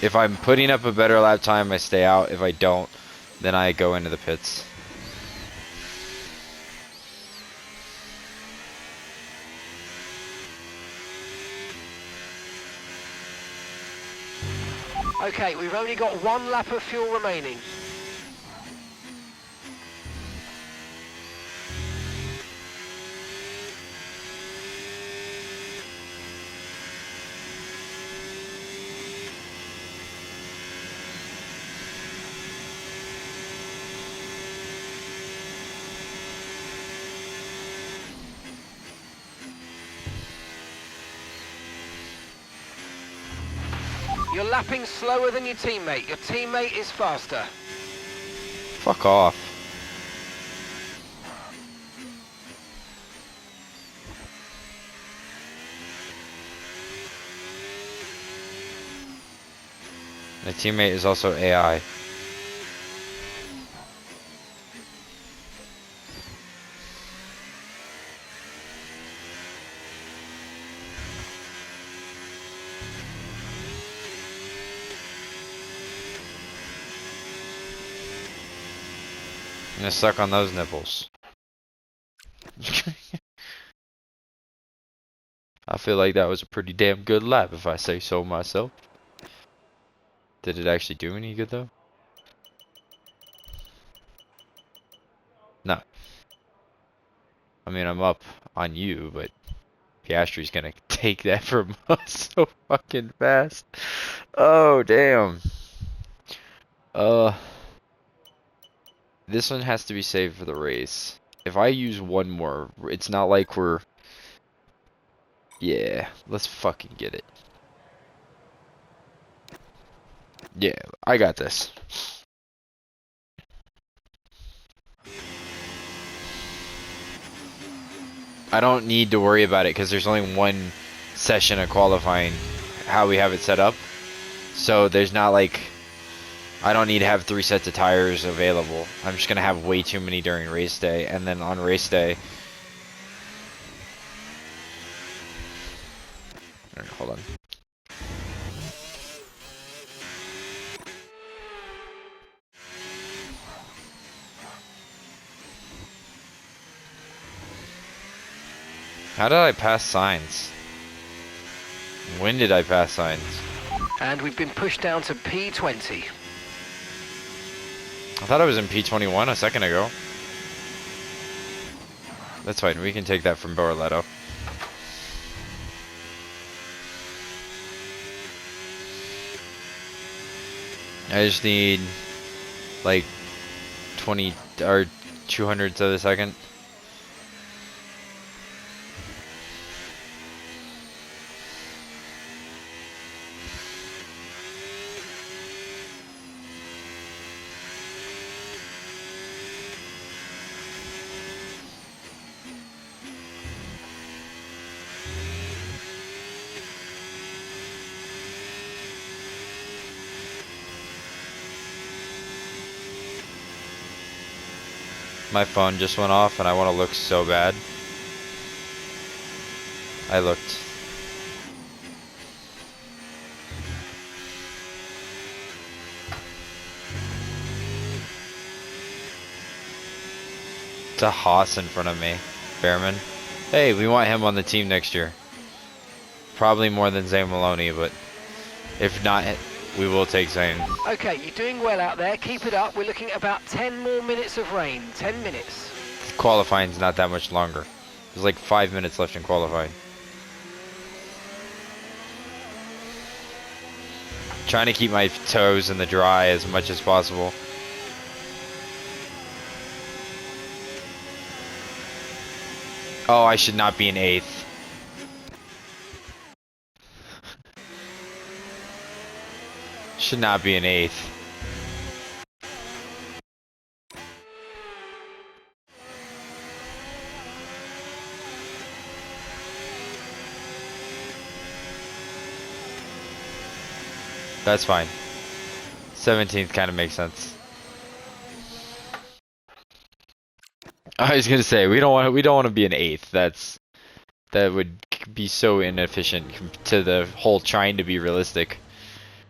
Speaker 1: If I'm putting up a better lap time, I stay out. If I don't, then I go into the pits.
Speaker 7: Okay, we've only got 1 lap of fuel remaining. You're lapping slower than your teammate. Your teammate is faster.
Speaker 1: Fuck off. My teammate is also AI. I'm gonna suck on those nipples. I feel like that was a pretty damn good lap if I say so myself. Did it actually do any good though? No. I mean, I'm up on you, but Piastri's gonna take that from us so fucking fast. Oh, damn. This one has to be saved for the race. If I use one more, it's not like we're... Yeah, let's fucking get it. Yeah, I got this. I don't need to worry about it because there's only one session of qualifying, how we have it set up. So there's not like... I don't need to have 3 sets of tires available. I'm just going to have way too many during race day. And then on race day... Alright, hold on. How did I pass signs? When did I pass signs?
Speaker 7: And we've been pushed down to P20.
Speaker 1: I thought I was in P21 a second ago. That's fine, we can take that from Borletto. I just need like 20 or 200ths of a second. My phone just went off and I want to look so bad. I looked. It's a Haas in front of me. Behrman. Hey, we want him on the team next year. Probably more than Zane Maloney, but if not, we will take Zane.
Speaker 7: Okay, you're doing well out there. Keep it up. We're looking at about 10 more minutes of rain. 10 minutes.
Speaker 1: Qualifying's not that much longer. There's like 5 minutes left in qualifying. Trying to keep my toes in the dry as much as possible. Oh, I should not be in 8th. Should not be in 8th. That's fine. 17th kind of makes sense. I was gonna say we don't want to be an 8th. That would be so inefficient to the whole trying to be realistic,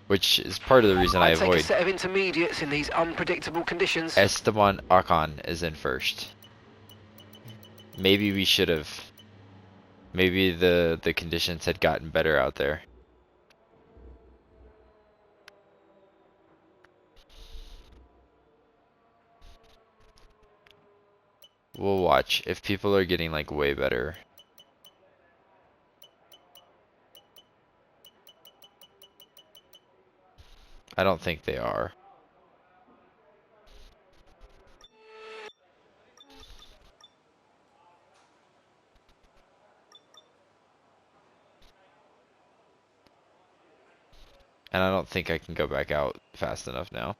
Speaker 1: which is part of the reason I
Speaker 7: I'd take
Speaker 1: avoid.
Speaker 7: a set of intermediates in these unpredictable conditions.
Speaker 1: Esteban Ocon is in first. Maybe we should have. Maybe the conditions had gotten better out there. We'll watch if people are getting like way better. I don't think they are. And I don't think I can go back out fast enough now.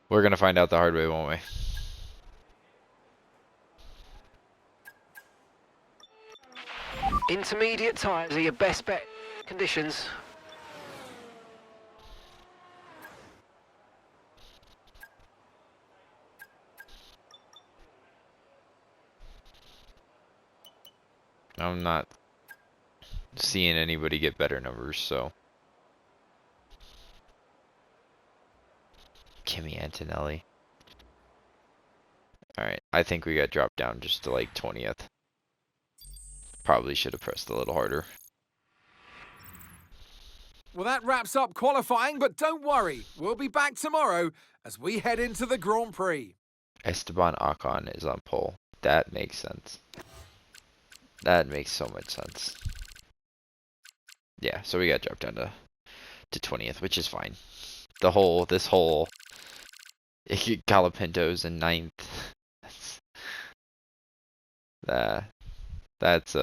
Speaker 1: We're gonna find out the hard way, won't we?
Speaker 7: Intermediate tyres are your best bet conditions.
Speaker 1: I'm not seeing anybody get better numbers, so. Kimi Antonelli. Alright, I think we got dropped down just to like 20th. Probably should have pressed a little harder.
Speaker 8: Well, that wraps up qualifying, but don't worry. We'll be back tomorrow as we head into the Grand Prix.
Speaker 1: Esteban Ocon is on pole. That makes sense. That makes so much sense. Yeah, so we got dropped down to 20th, which is fine. This whole Galopinto's in 9th. That's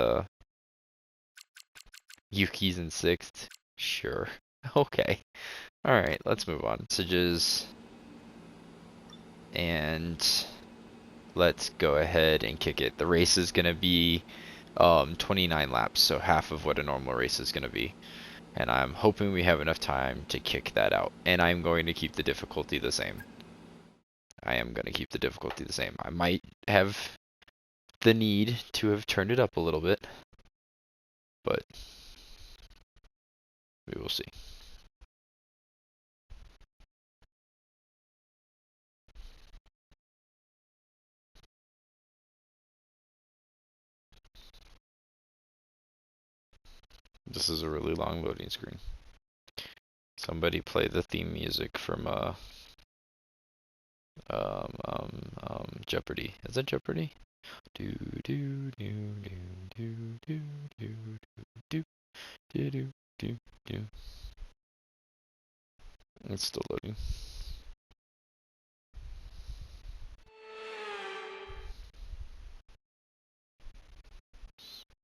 Speaker 1: Yuki's in 6th. Sure. Okay. Alright, let's move on. Messages. And let's go ahead and kick it. The race is gonna be 29 laps, so half of what a normal race is gonna be. And I'm hoping we have enough time to kick that out. And I'm going to keep the difficulty the same. I am going to keep the difficulty the same. I might have the need to have turned it up a little bit, but we will see. This is a really long loading screen. Somebody play the theme music from Jeopardy. Is it Jeopardy? Do do do do do do do do do do do do. It's still loading.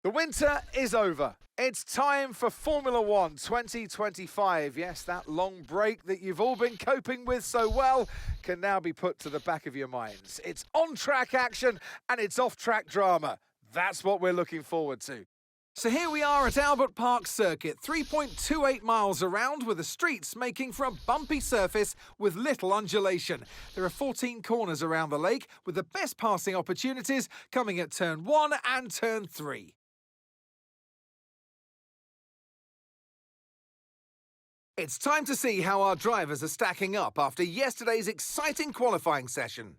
Speaker 8: The winter is over. It's time for Formula One 2025. Yes, that long break that you've all been coping with so well can now be put to the back of your minds. It's on-track action and it's off-track drama. That's what we're looking forward to. So here we are at Albert Park Circuit, 3.28 miles around, with the streets making for a bumpy surface with little undulation. There are 14 corners around the lake, with the best passing opportunities coming at turn 1 and turn 3. It's time to see how our drivers are stacking up after yesterday's exciting qualifying session.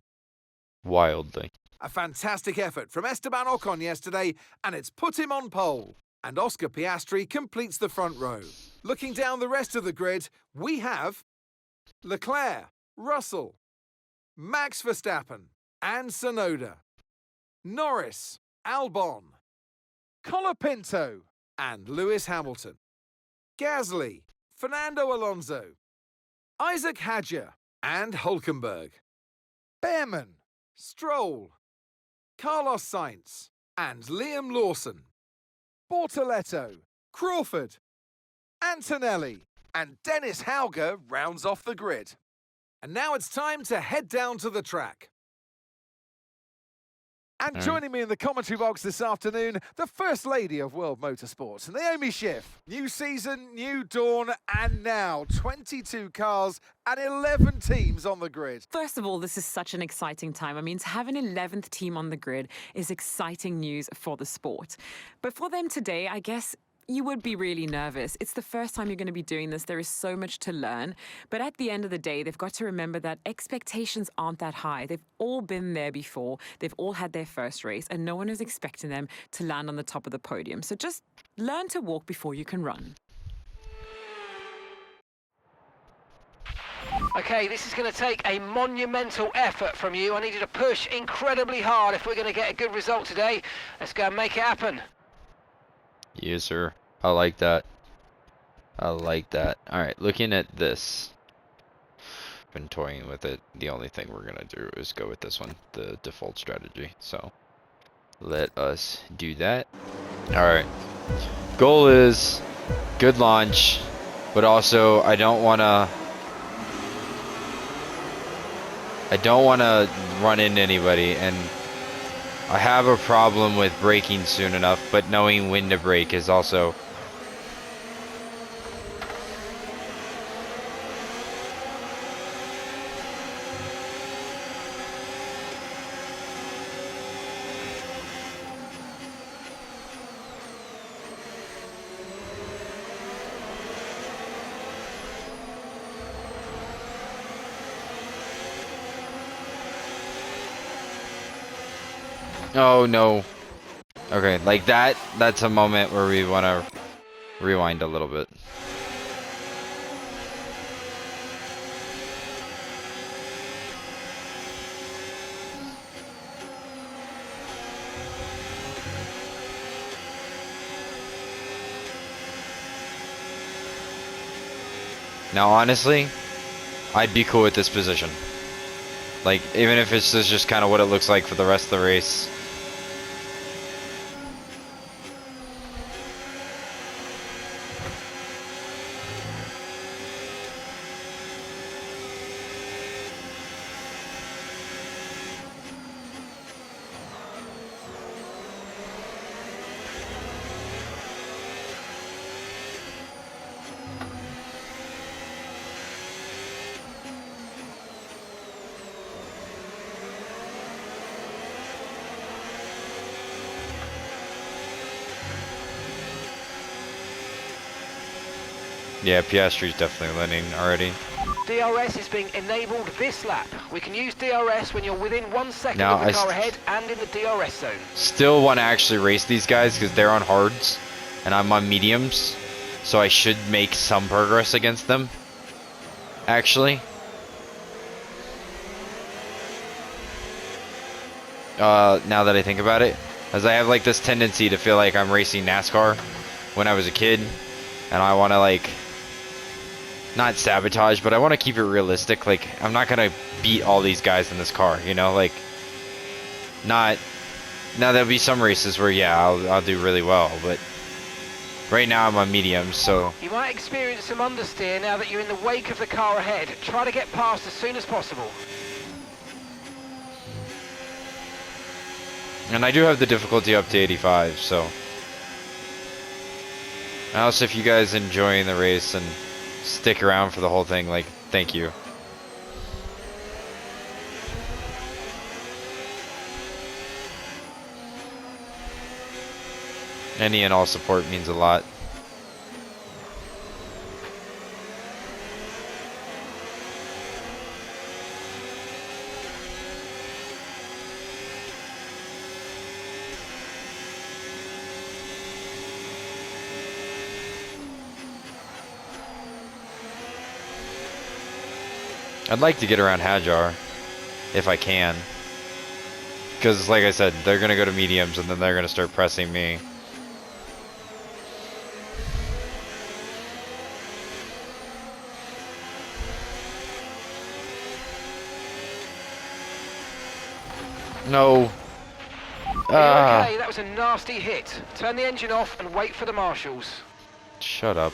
Speaker 1: Wildly.
Speaker 8: A fantastic effort from Esteban Ocon yesterday, and it's put him on pole. And Oscar Piastri completes the front row. Looking down the rest of the grid, we have Leclerc, Russell, Max Verstappen, and Tsunoda, Norris, Albon, Colapinto, and Lewis Hamilton, Gasly, Fernando Alonso, Isaac Hadjar, and Hülkenberg, Behrman, Stroll, Carlos Sainz, and Liam Lawson, Bortoletto, Crawford, Antonelli, and Dennis Hauger rounds off the grid. And now it's time to head down to the track. And joining me in the commentary box this afternoon, the First Lady of World Motorsports, Naomi Schiff. New season, new dawn, and now 22 cars and 11 teams on the grid.
Speaker 6: First of all, this is such an exciting time. I mean, to have an 11th team on the grid is exciting news for the sport. But for them today, I guess you would be really nervous. It's the first time you're going to be doing this. There is so much to learn. But at the end of the day, they've got to remember that expectations aren't that high. They've all been there before. They've all had their first race, and no one is expecting them to land on the top of the podium. So just learn to walk before you can run.
Speaker 7: Okay, this is going to take a monumental effort from you. I need you to push incredibly hard if we're going to get a good result today. Let's go and make it happen.
Speaker 1: Yes, sir. I like that. I like that. Alright, looking at this. Been toying with it. The only thing we're gonna do is go with this one, the default strategy. So, let us do that. Alright. Goal is good launch, but also I don't wanna run into anybody, and I have a problem with braking soon enough, but knowing when to brake is also... Oh no. Okay, like that's a moment where we want to rewind a little bit. Now honestly, I'd be cool with this position. Like, even if it's just kind of what it looks like for the rest of the race. Yeah, Piastri's definitely winning already.
Speaker 7: DRS is being enabled this lap. We can use DRS when you're within 1 second
Speaker 1: Now,
Speaker 7: of the car ahead and in the DRS zone.
Speaker 1: Still want to actually race these guys because they're on hards and I'm on mediums, so I should make some progress against them. Actually. Now that I think about it, as I have like this tendency to feel like I'm racing NASCAR when I was a kid, and I want to like not sabotage, but I want to keep it realistic. Like, I'm not gonna beat all these guys in this car, you know, like, not. Now there'll be some races where yeah, I'll do really well, but right now I'm on mediums, so
Speaker 7: you might experience some understeer now that you're in the wake of the car ahead. Try to get past as soon as possible.
Speaker 1: and I do have the difficulty up to 85, so. Also, if you guys enjoying the race and stick around for the whole thing, like, thank you. Any and all support means a lot. I'd like to get around Hajar, if I can. Because, like I said, they're going to go to mediums, and then they're going to start pressing me. No.
Speaker 7: Okay, that was a nasty hit. Turn the engine off and wait for the marshals.
Speaker 1: Shut up.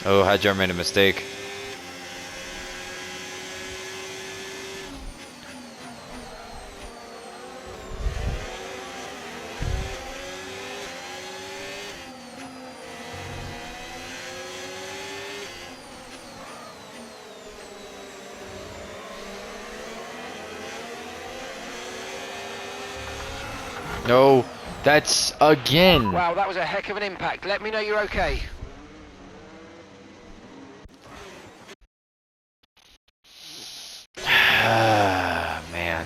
Speaker 1: Oh, Hajar made a mistake. No, that's again.
Speaker 7: Wow, that was a heck of an impact. Let me know you're okay.
Speaker 1: Man.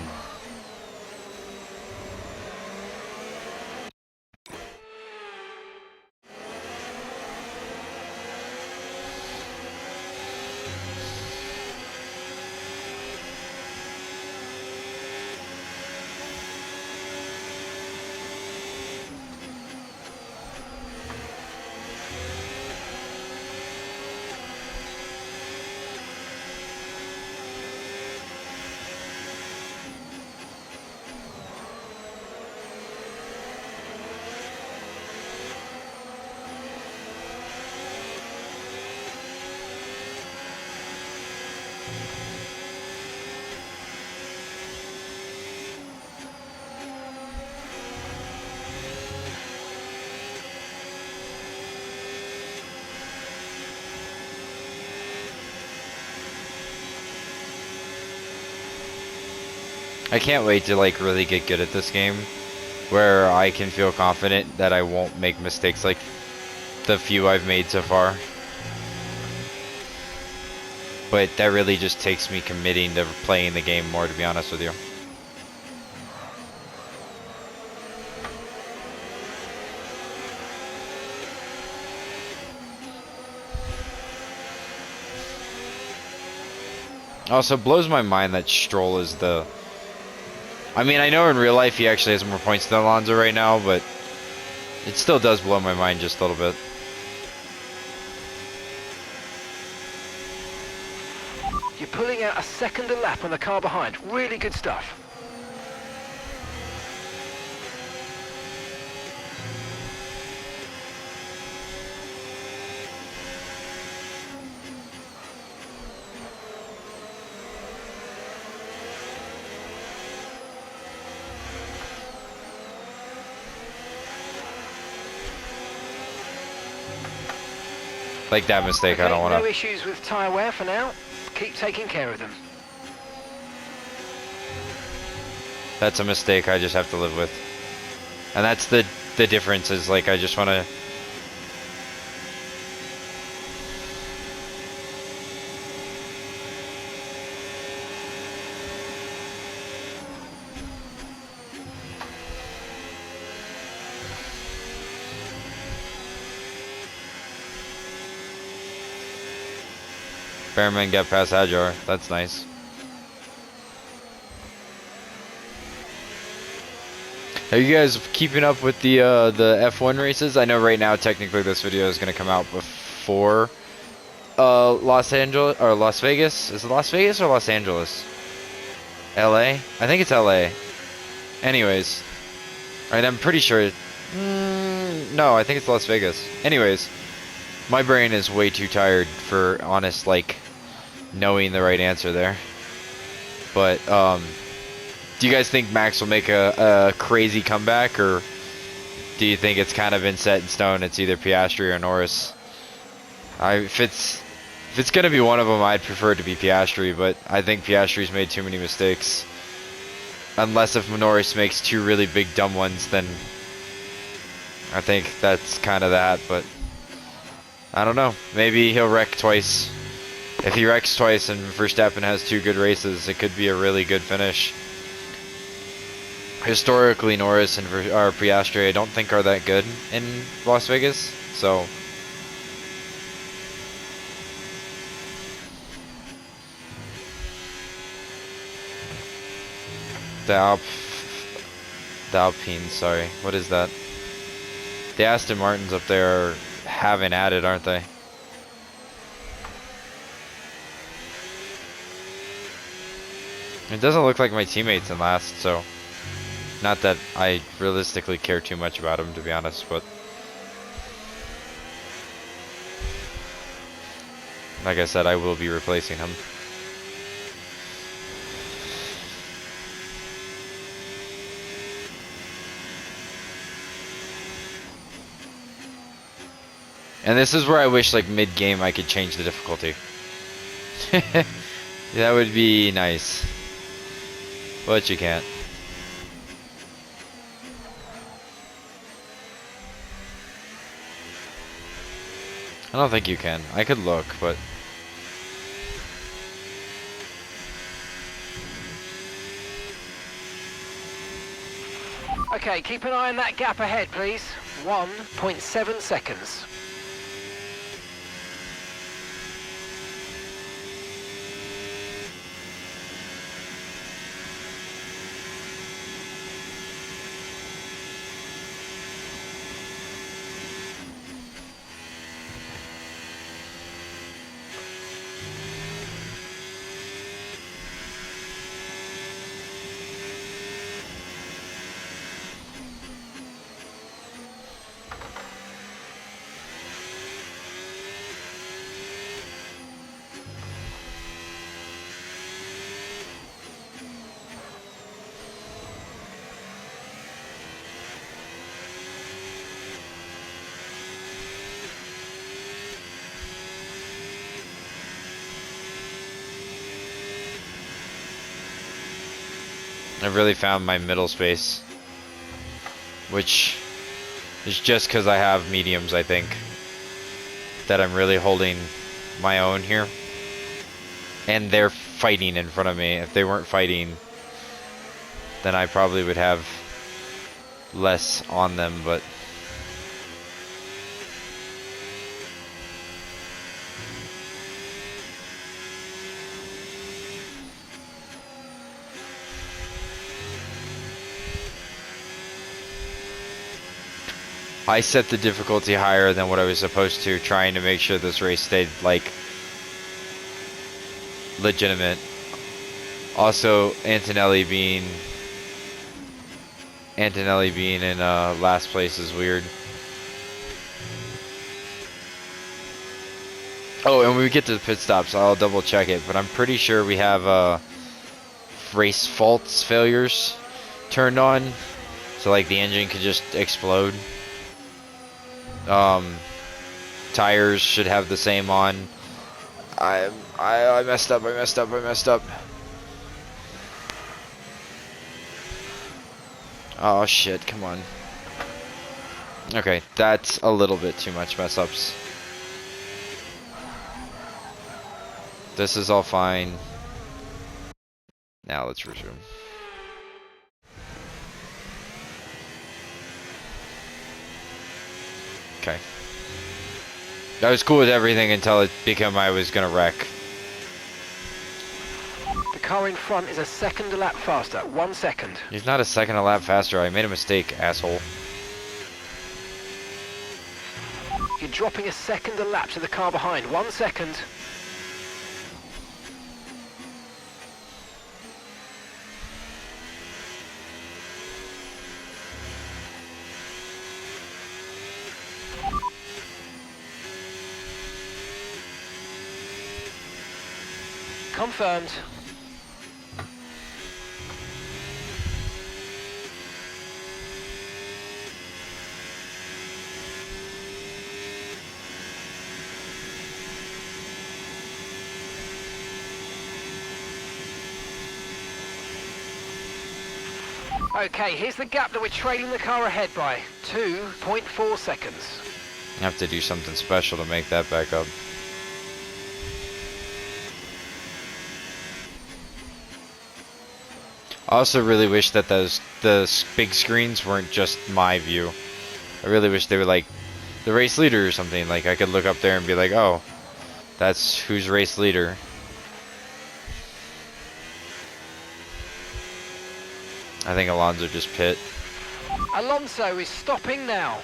Speaker 1: I can't wait to like really get good at this game where I can feel confident that I won't make mistakes like the few I've made so far. But that really just takes me committing to playing the game more, to be honest with you. Also, blows my mind that Stroll is the... I mean, I know in real life he actually has more points than Alonso right now, but it still does blow my mind just a little bit.
Speaker 7: You're pulling out a second a lap on the car behind. Really good stuff.
Speaker 1: Like that mistake, I don't want to...
Speaker 7: No issues with tyre wear for now. Keep taking care of them.
Speaker 1: That's a mistake I just have to live with. And that's the difference is like I just want to... Fairman get past Hajar. That's nice. Are you guys keeping up with the F1 races? I know right now technically this video is going to come out before Los Angeles or Las Vegas. Is it Las Vegas or Los Angeles? LA? I think it's LA. Anyways, and I'm pretty sure. No, I think it's Las Vegas. Anyways, my brain is way too tired for honest like knowing the right answer there. But Do you guys think Max will make a crazy comeback, or do you think it's kind of been set in stone? It's either Piastri or Norris. If it's gonna be one of them, I'd prefer it to be Piastri, but I think Piastri's made too many mistakes. Unless if Norris makes two really big dumb ones, then I think that's kind of that, but I don't know. Maybe he'll wreck twice. If he wrecks twice and Verstappen has two good races, it could be a really good finish. Historically, Norris and Piastri I don't think are that good in Las Vegas, so the Alpine, sorry. What is that? The Aston Martins up there are having at it, aren't they? It doesn't look like my teammates in last, so not that I realistically care too much about him, to be honest, but like I said, I will be replacing him. And this is where I wish, like, mid-game I could change the difficulty. That would be nice. But you can't. I don't think you can. I could look, but
Speaker 7: Okay, keep an eye on that gap ahead, please. 1.7 seconds.
Speaker 1: I've really found my middle space, which is just because I have mediums, I think, that I'm really holding my own here. And they're fighting in front of me. If they weren't fighting, then I probably would have less on them, but I set the difficulty higher than what I was supposed to, trying to make sure this race stayed, like, legitimate. Also, Antonelli being in last place is weird. Oh, and when we get to the pit stops, I'll double check it, but I'm pretty sure we have race faults failures turned on, so like the engine could just explode. Tires should have the same on. I messed up. Oh shit, come on. Okay, that's a little bit too much mess ups. This is all fine. Now let's resume. Okay. I was cool with everything until it became I was gonna wreck.
Speaker 7: The car in front is a second a lap faster. 1 second.
Speaker 1: He's not a second a lap faster. I made a mistake, asshole.
Speaker 7: You're dropping a second a lap to the car behind. 1 second. Confirmed. Okay, here's the gap that we're trailing the car ahead by. 2.4 seconds.
Speaker 1: I have to do something special to make that back up. I also really wish that the big screens weren't just my view. I really wish they were like the race leader or something. Like I could look up there and be like, oh, that's who's race leader. I think Alonso just pit.
Speaker 7: Alonso is stopping now.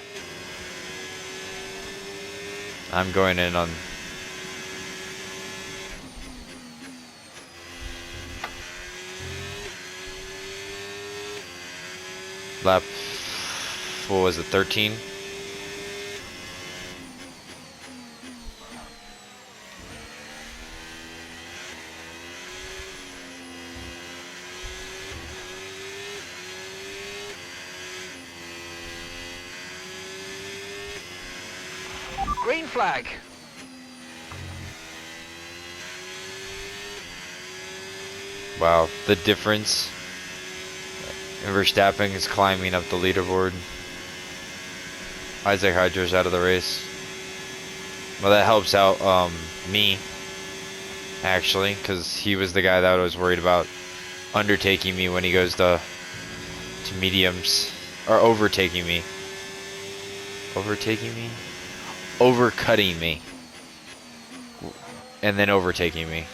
Speaker 1: I'm going in on. Lap, what was it, 13?
Speaker 7: Green flag.
Speaker 1: Wow, the difference. And Verstappen is climbing up the leaderboard. Isaac Hydro's out of the race. Well, that helps out me, actually, because he was the guy that I was worried about undertaking me when he goes to mediums, or overtaking me. Overtaking me? Overcutting me. And then overtaking me.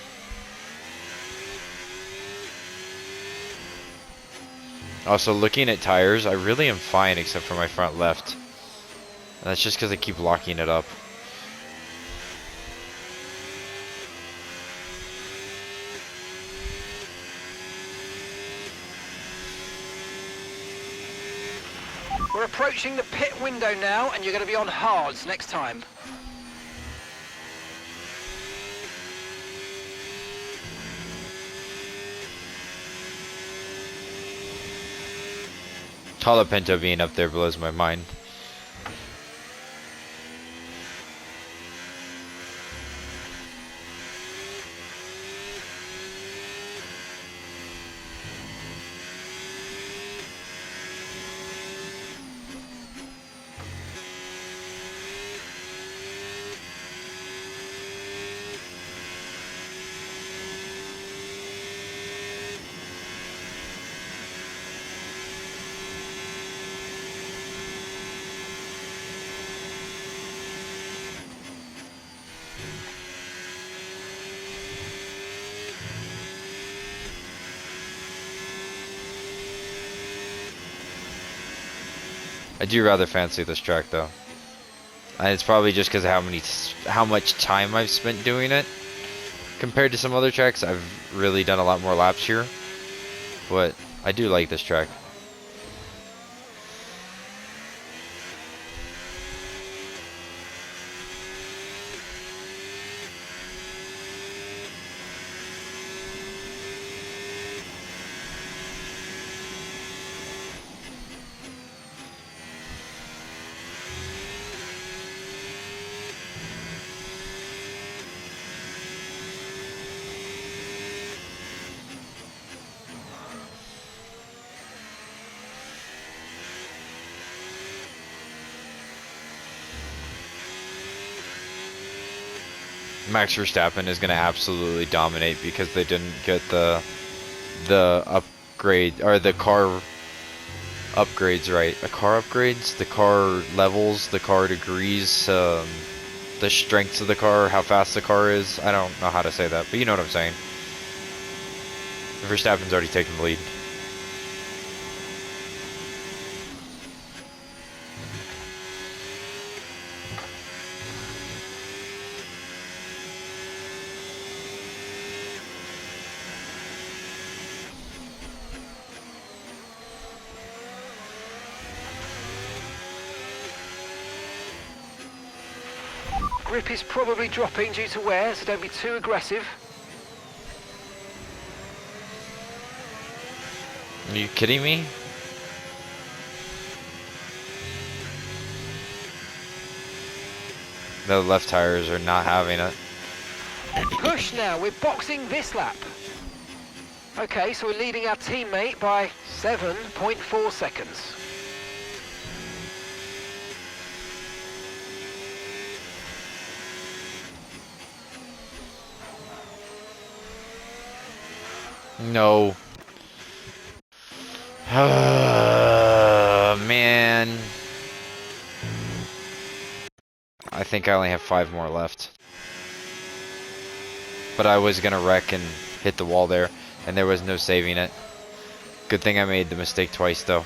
Speaker 1: Also, looking at tires, I really am fine except for my front left. And that's just because I keep locking it up.
Speaker 7: We're approaching the pit window now, and you're going to be on hards next time.
Speaker 1: Colapinto being up there blows my mind. I do rather fancy this track though. And it's probably just because of how much time I've spent doing it. Compared to some other tracks, I've really done a lot more laps here. But I do like this track. Max Verstappen is going to absolutely dominate because they didn't get the upgrade or the car upgrades right. The car upgrades, the car levels, the car degrees, the strengths of the car, how fast the car is. I don't know how to say that, but you know what I'm saying. Verstappen's already taken the lead.
Speaker 7: Grip is probably dropping due to wear, so don't be too aggressive.
Speaker 1: Are you kidding me? The left tires are not having it.
Speaker 7: Push now, we're boxing this lap. Okay, so we're leading our teammate by 7.4 seconds.
Speaker 1: No. Man. I think I only have 5 more left. But I was gonna wreck and hit the wall there, and there was no saving it. Good thing I made the mistake twice though.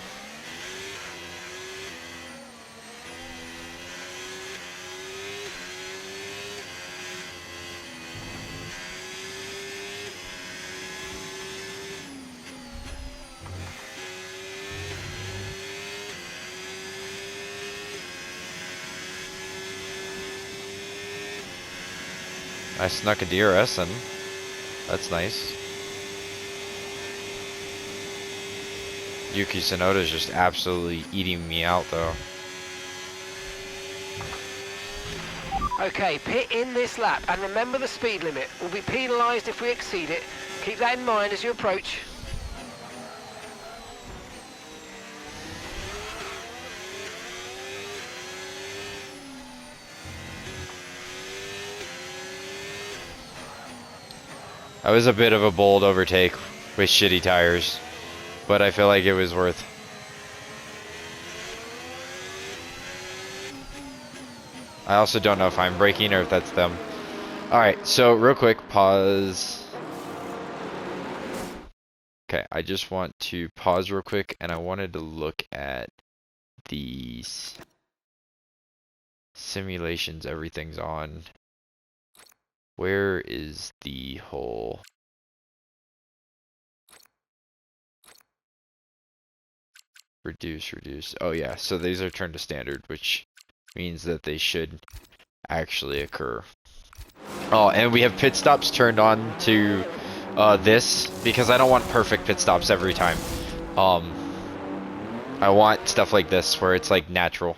Speaker 1: I snuck a DRS in. That's nice. Yuki Tsunoda is just absolutely eating me out though.
Speaker 7: Okay, pit in this lap, and remember the speed limit. We'll be penalised if we exceed it. Keep that in mind as you approach.
Speaker 1: That was a bit of a bold overtake with shitty tires, but I feel like it was worth. I also don't know if I'm braking or if that's them. Alright, so real quick, pause. Okay, I just want to pause real quick, and I wanted to look at these simulations everything's on. Where is the whole... Reduce. Oh yeah, so these are turned to standard, which means that they should actually occur. Oh, and we have pit stops turned on to this, because I don't want perfect pit stops every time. I want stuff like this, where it's like natural.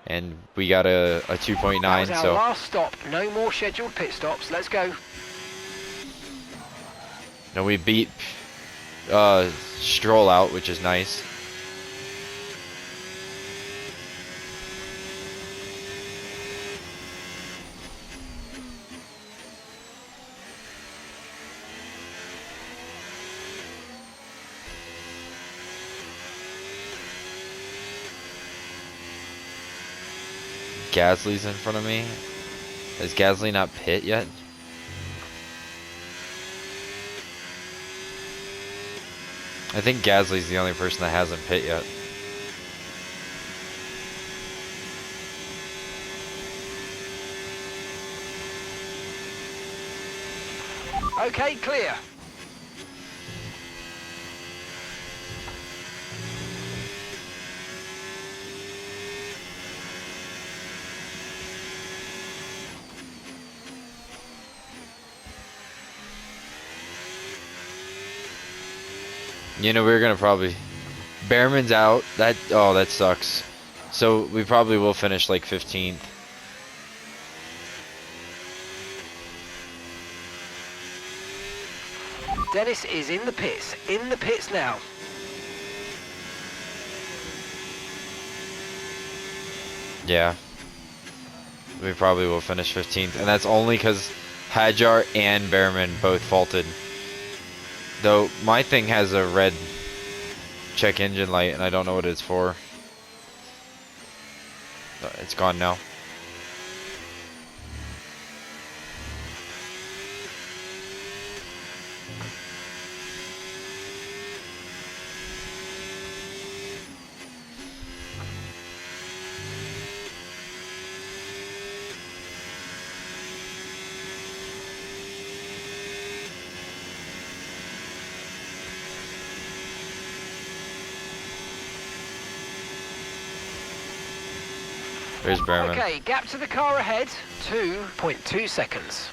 Speaker 1: And we got a 2.9,
Speaker 7: That was our
Speaker 1: so...
Speaker 7: last stop. No more scheduled pit stops. Let's go.
Speaker 1: No, we beat Stroll out, which is nice. Gasly's in front of me. Is Gasly not pit yet? I think Gasly's the only person that hasn't pit yet.
Speaker 7: Okay, clear.
Speaker 1: You know, we're gonna probably... Behrman's out. Oh, that sucks. So we probably will finish like 15th.
Speaker 7: Dennis is in the pits. In the pits now.
Speaker 1: Yeah. We probably will finish 15th. And that's only because Hajar and Behrman both faulted. Though my thing has a red check engine light and I don't know what it's for. It's gone now. There's Behrman.
Speaker 7: Okay, gap to the car ahead, 2.2 seconds.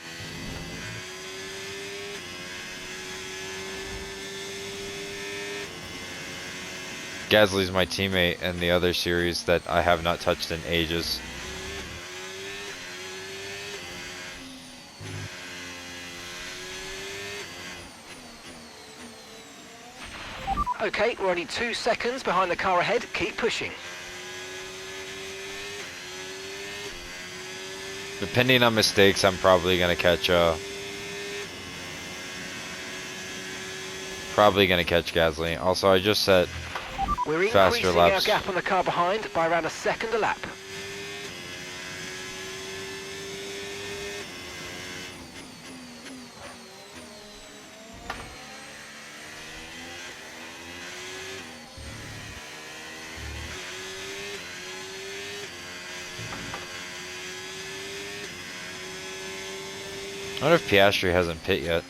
Speaker 1: Gasly's my teammate in the other series that I have not touched in ages.
Speaker 7: Okay, we're only 2 seconds behind the car ahead. Keep pushing.
Speaker 1: Depending on mistakes, I'm probably gonna catch Gasly. Also, I just set
Speaker 7: We're
Speaker 1: faster
Speaker 7: increasing our
Speaker 1: laps.
Speaker 7: gap on the car behind by around a second a lap.
Speaker 1: I wonder if Piastri hasn't pit yet.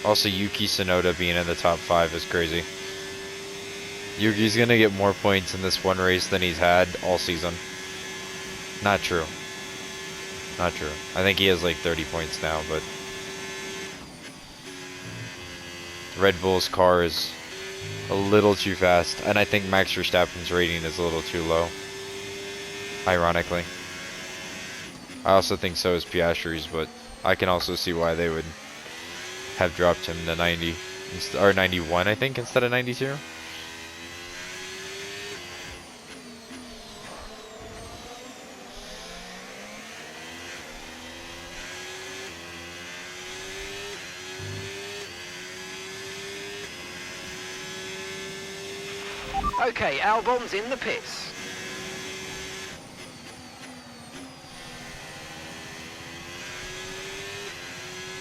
Speaker 1: Also, Yuki Tsunoda being in the top 5 is crazy. Yuki's gonna get more points in this one race than he's had all season. Not true. Not true. I think he has like 30 points now, but Red Bull's car is a little too fast, and I think Max Verstappen's rating is a little too low. Ironically. I also think so is Piastri's, but I can also see why they would have dropped him to 90 or 91, I think, instead of 92.
Speaker 7: Okay, Albon's in the pits.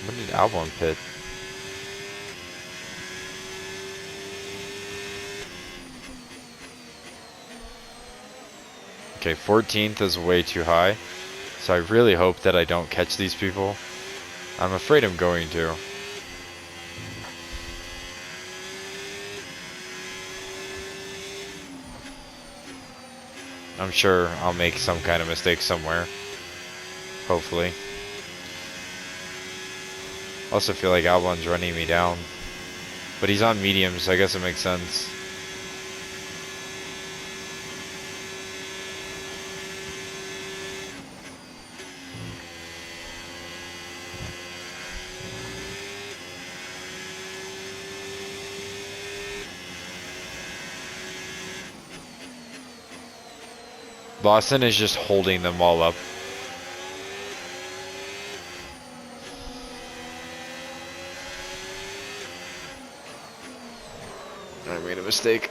Speaker 1: When did Albon pit? Okay, 14th is way too high, so I really hope that I don't catch these people. I'm afraid I'm going to. I'm sure I'll make some kind of mistake somewhere. Hopefully. Also feel like Albon's running me down. But he's on medium, so I guess it makes sense. Lawson is just holding them all up. I made a mistake.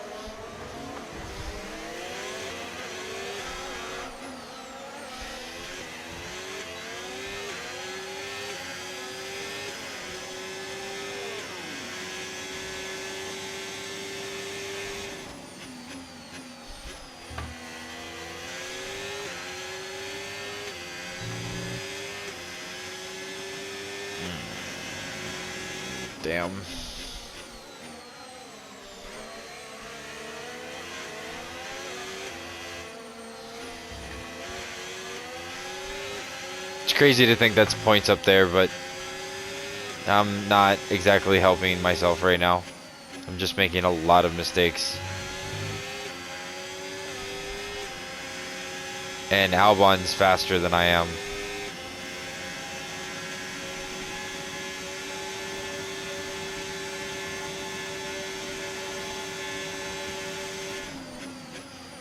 Speaker 1: Damn. It's crazy to think that's points up there, but I'm not exactly helping myself right now. I'm just making a lot of mistakes. And Albon's faster than I am.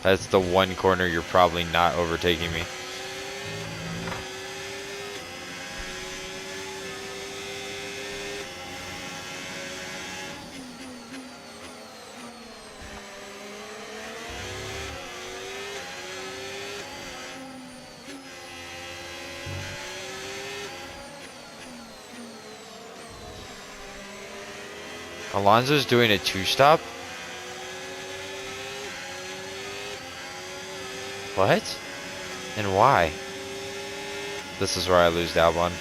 Speaker 1: That's the one corner you're probably not overtaking me. Alonso's doing a two-stop? What? And why? This is where I lose Albon.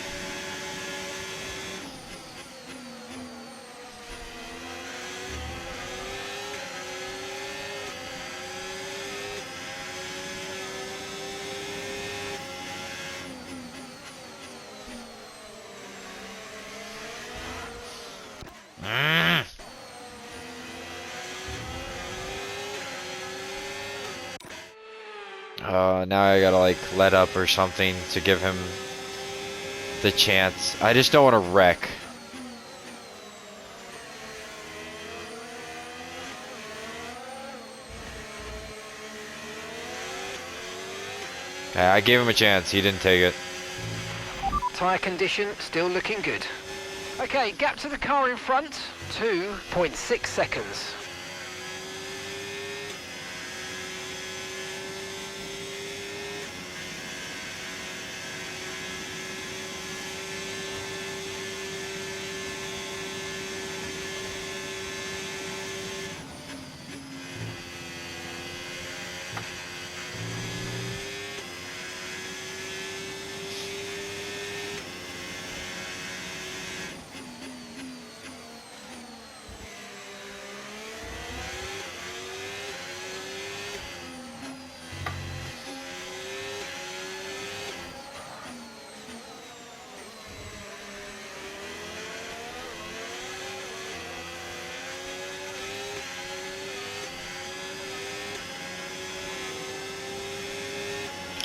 Speaker 1: Now I gotta like let up or something to give him the chance. I just don't want to wreck. I gave him a chance. He didn't take it.
Speaker 7: Tyre condition still looking good. Okay, gap to the car in front, 2.6 seconds.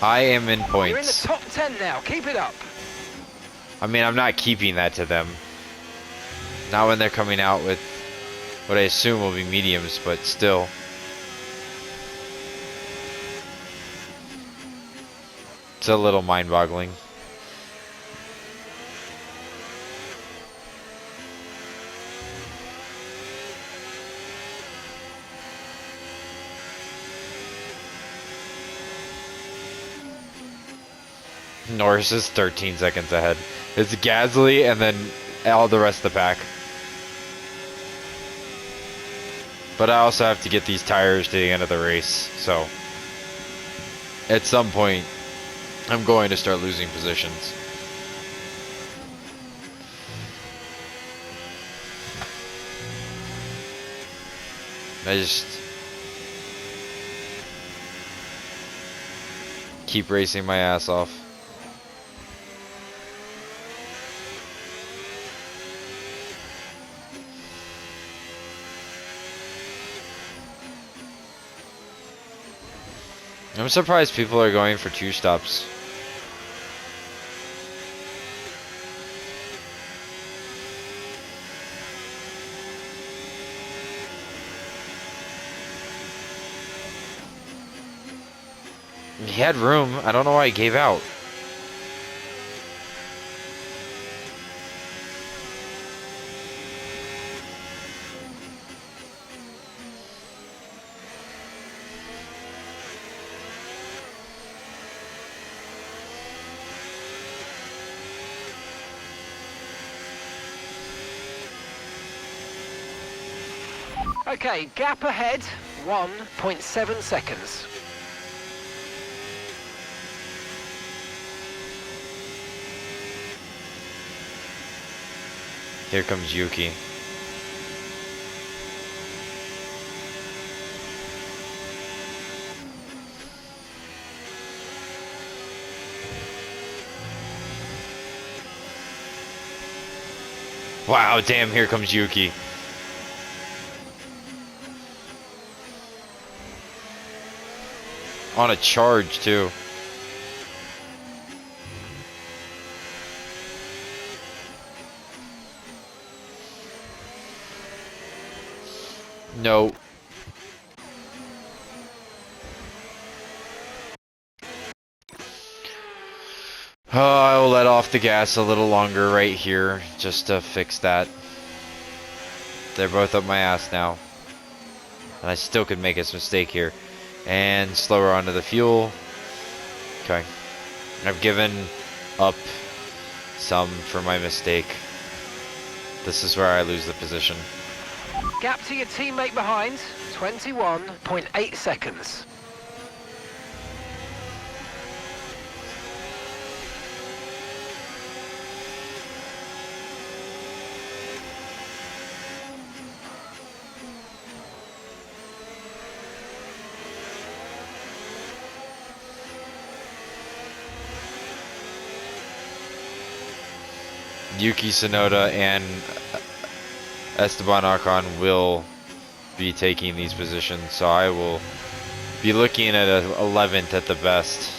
Speaker 1: I am in points.
Speaker 7: You're in the top 10 now, keep it up.
Speaker 1: I mean, I'm not keeping that to them. Not when they're coming out with what I assume will be mediums, but still. It's a little mind-boggling. Norris is 13 seconds ahead. It's Gasly and then all the rest of the pack. But I also have to get these tires to the end of the race, so at some point I'm going to start losing positions. I just keep racing my ass off. I'm surprised people are going for 2 stops. He had room. I don't know why he gave out.
Speaker 7: Okay, gap ahead, 1.7 seconds.
Speaker 1: Here comes Yuki. Wow, damn, here comes Yuki. On a charge, too. No. Oh, I will let off the gas a little longer right here just to fix that. They're both up my ass now. And I still could make a mistake here. And slower onto the fuel. Okay. I've given up some for my mistake. This is where I lose the position.
Speaker 7: Gap to your teammate behind, 21.8 seconds.
Speaker 1: Yuki Tsunoda and Esteban Ocon will be taking these positions, so I will be looking at an 11th at the best.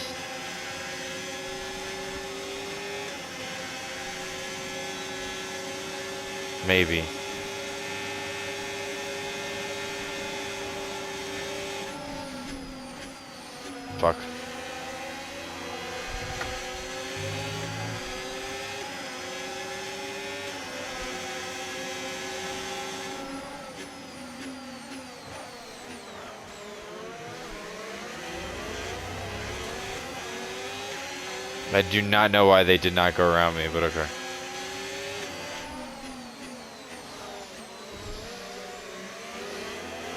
Speaker 1: Maybe. Fuck. I do not know why they did not go around me, but okay.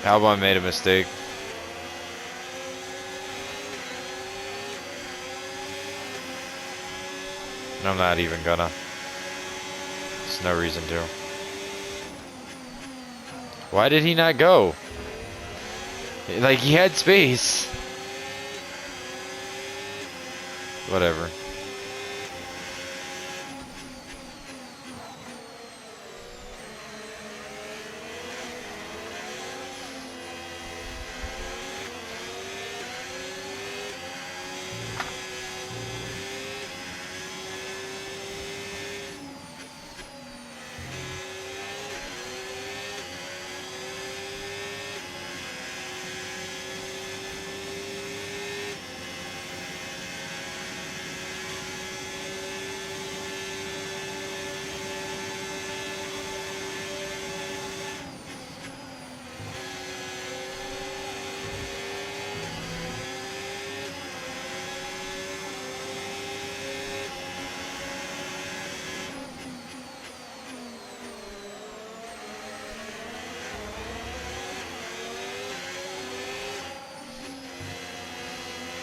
Speaker 1: Albon made a mistake. And I'm not even gonna. There's no reason to. Why did he not go? Like, he had space. Whatever.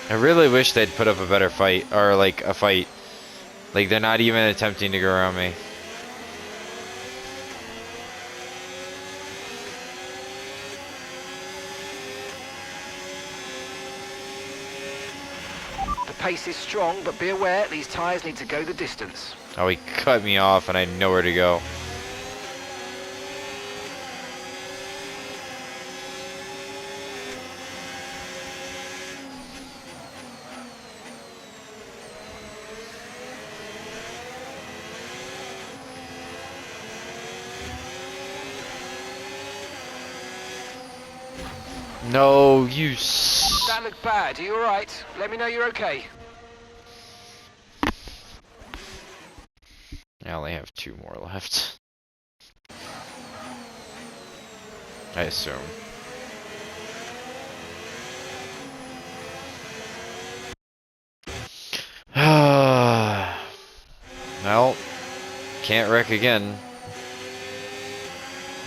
Speaker 1: I really wish they'd put up a better fight, or like a fight. Like, they're not even attempting to go around me.
Speaker 7: The pace is strong, but be aware these tyres need to go the distance.
Speaker 1: Oh, he cut me off and I had nowhere to go. No, you
Speaker 7: That looked bad. Are you alright? Let me know you're okay.
Speaker 1: I only have 2 more left. I assume. Well, can't wreck again.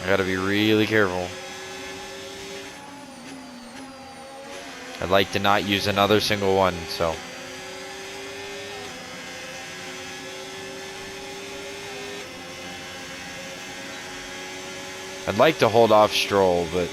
Speaker 1: I gotta be really careful. I'd like to not use another single one, so. I'd like to hold off Stroll, but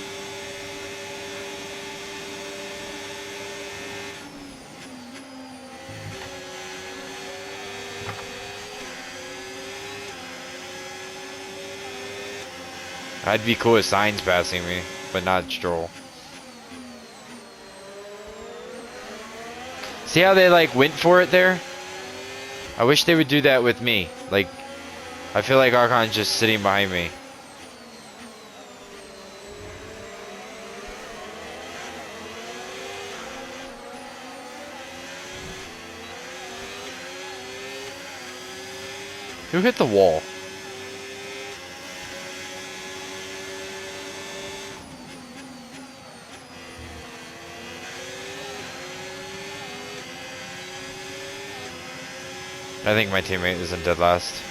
Speaker 1: I'd be cool with Sainz passing me, but not Stroll. See how they like went for it there? I wish they would do that with me. Like, I feel like Ocon's just sitting behind me. Who hit the wall? I think my teammate is in dead last.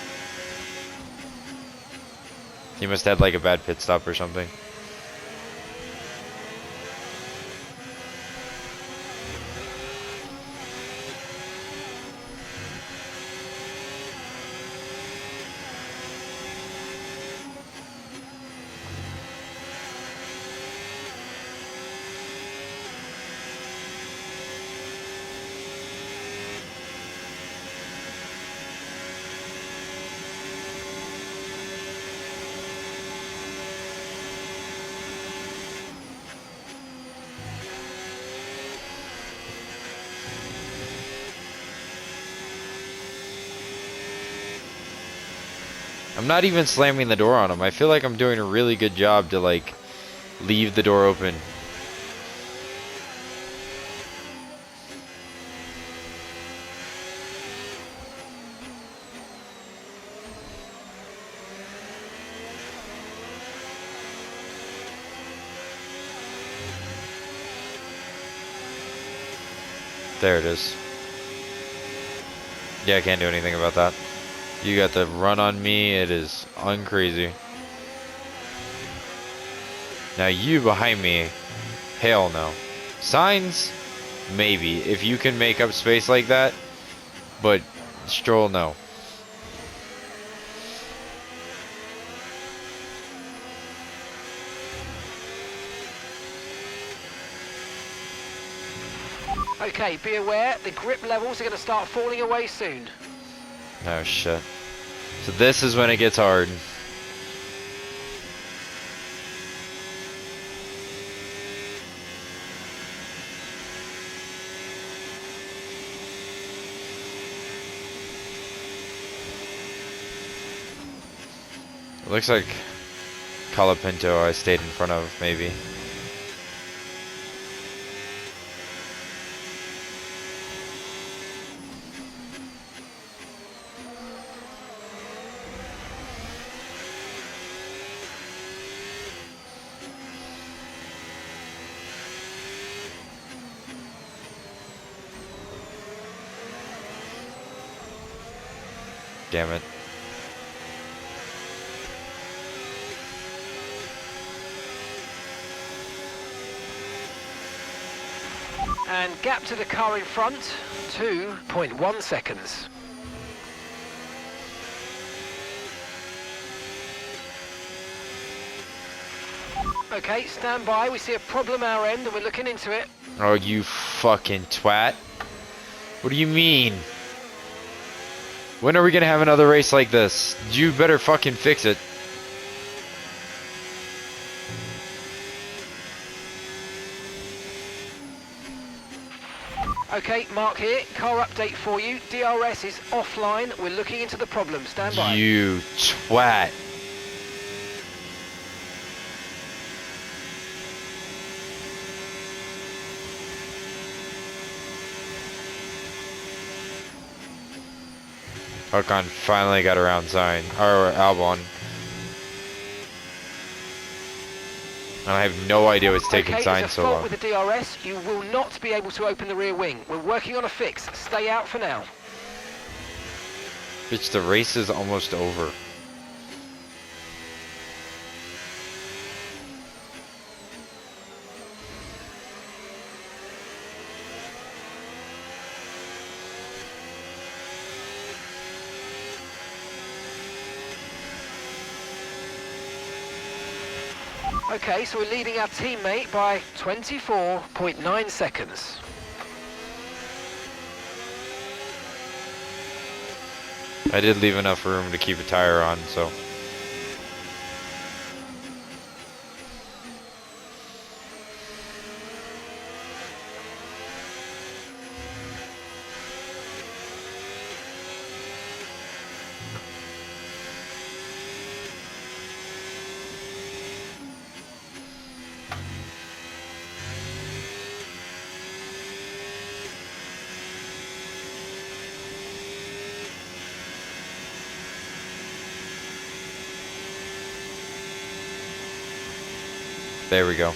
Speaker 1: He must have had like a bad pit stop or something. I'm not even slamming the door on him. I feel like I'm doing a really good job to like leave the door open. There it is. Yeah, I can't do anything about that. You got the run on me. It is uncrazy. Now you behind me, hell no. Signs, maybe, if you can make up space like that, but Stroll, no.
Speaker 7: Okay, be aware, the grip levels are going to start falling away soon.
Speaker 1: Oh shit. So this is when it gets hard. It looks like Colapinto I stayed in front of, maybe. Damn it.
Speaker 7: And gap to the car in front, 2.1 seconds. Okay, stand by. We see a problem our end and we're looking into it.
Speaker 1: Oh, you fucking twat. What do you mean? When are we gonna have another race like this? You better fucking fix it.
Speaker 7: Okay, Mark here. Car update for you. DRS is offline. We're looking into the problem. Stand by.
Speaker 1: You twat. Ocon finally got around Zane, or Albon. And I have no idea what's taking Zane so long.
Speaker 7: With the DRS, you will not be able to open the rear wing. We're working on a fix. Stay out for now.
Speaker 1: Bitch, the race is almost over.
Speaker 7: Okay, so we're leading our teammate by 24.9 seconds.
Speaker 1: I did leave enough room to keep a tire on, so. There we go.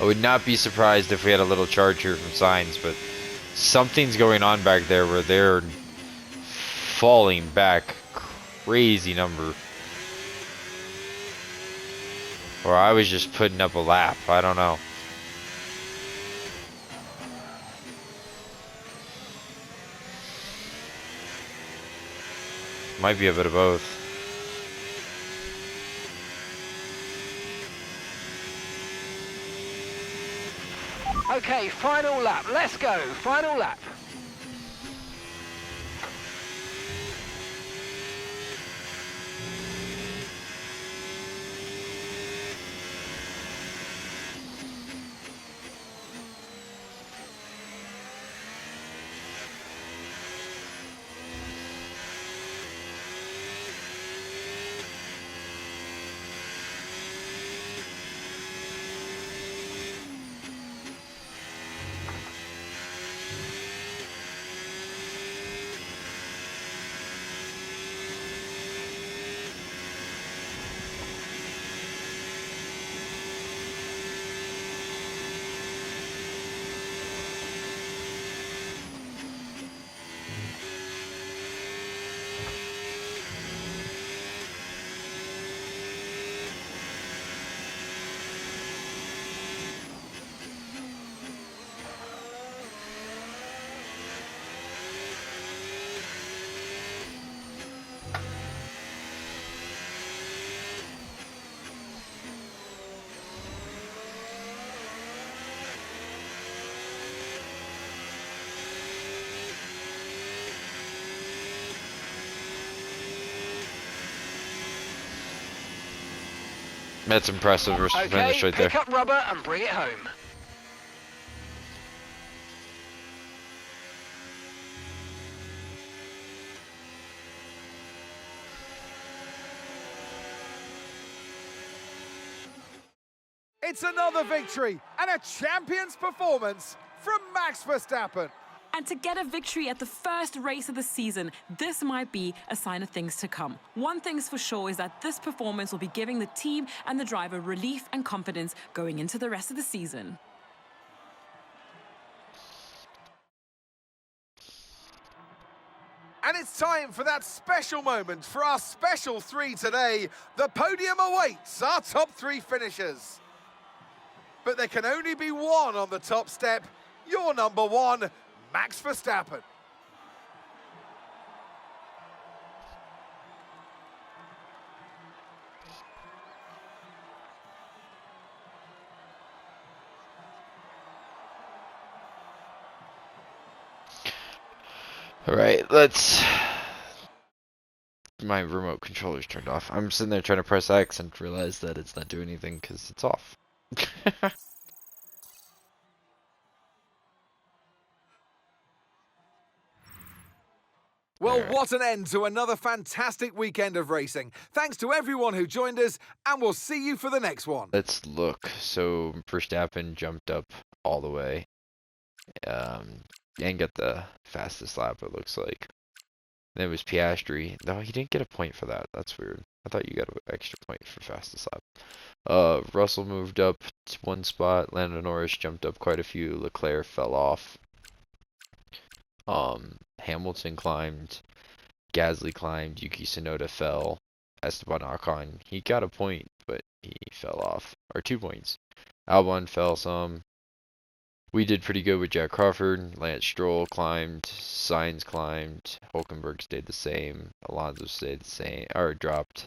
Speaker 1: I would not be surprised if we had a little charge here from Sainz, but something's going on back there where they're falling back crazy number. Or I was just putting up a lap, I don't know. Might be a bit of both.
Speaker 7: Okay, final lap. Let's go. Final lap.
Speaker 1: That's impressive finish
Speaker 7: Okay,
Speaker 1: right there.
Speaker 7: pick up rubber and bring it home.
Speaker 8: It's another victory and a champion's performance from Max Verstappen.
Speaker 6: And to get a victory at the first race of the season, this might be a sign of things to come. One thing's for sure is that this performance will be giving the team and the driver relief and confidence going into the rest of the season.
Speaker 8: And it's time for that special moment for our special three today. The podium awaits our top three finishers. But there can only be one on the top step. Your number one, Max Verstappen.
Speaker 1: All right, let's. My remote controller's turned off. I'm sitting there trying to press X and realize that it's not doing anything because it's off.
Speaker 8: Well, what an end to another fantastic weekend of racing. Thanks to everyone who joined us, and we'll see you for the next one.
Speaker 1: Let's look. So Verstappen jumped up all the way, and got the fastest lap. It looks like. Then it was Piastri. No, he didn't get a point for that. That's weird. I thought you got an extra point for fastest lap. Russell moved up one spot. Lando Norris jumped up quite a few. Leclerc fell off. Hamilton climbed. Gasly climbed. Yuki Tsunoda fell. Esteban Ocon, he got a point, but he fell off. Or 2 points. Albon fell some. We did pretty good with Jak Crawford. Lance Stroll climbed. Sainz climbed. Hülkenberg stayed the same. Alonso stayed the same, or dropped.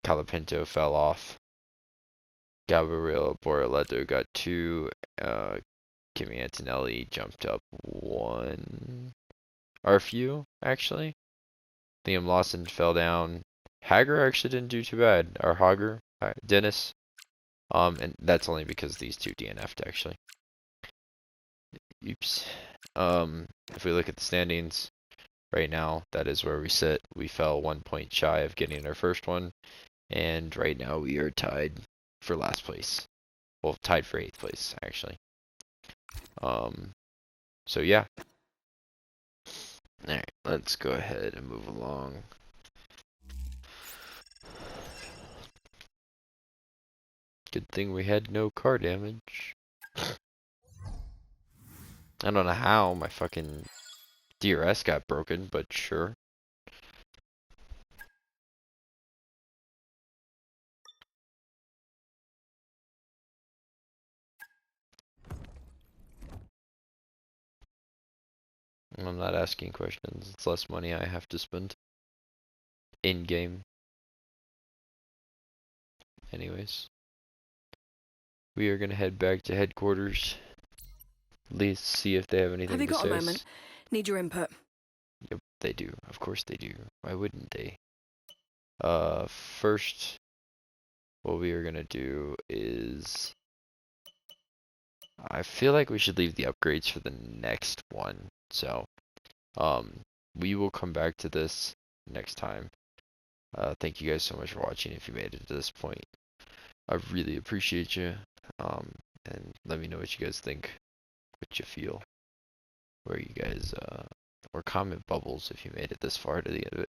Speaker 1: Colapinto fell off. Gabriel Bortoleto got 2. Kimi Antonelli jumped up 1. Or a few, actually. Liam Lawson fell down. Hauger actually didn't do too bad. Or Hauger, Dennis. And that's only because these two DNF'd, actually. Oops. If we look at the standings right now, that is where we sit. We fell 1 point shy of getting our first one. And right now we are tied for last place. Well, tied for 8th place, actually. So yeah. Alright, let's go ahead and move along. Good thing we had no car damage. I don't know how my fucking DRS got broken, but sure. I'm not asking questions. It's less money I have to spend in game. Anyways, we are gonna head back to headquarters. Let's see if they have anything
Speaker 4: Have you
Speaker 1: to
Speaker 4: got
Speaker 1: say.
Speaker 4: a moment? Need your input.
Speaker 1: Yep, they do. Of course they do. Why wouldn't they? First, what we are gonna do is, I feel like we should leave the upgrades for the next one. So, we will come back to this next time. Thank you guys so much for watching. If you made it to this point, I really appreciate you. And let me know what you guys think, what you feel, where you guys, or comment bubbles if you made it this far to the end of it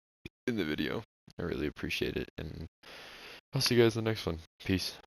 Speaker 1: in the video. I really appreciate it, and I'll see you guys in the next one. Peace.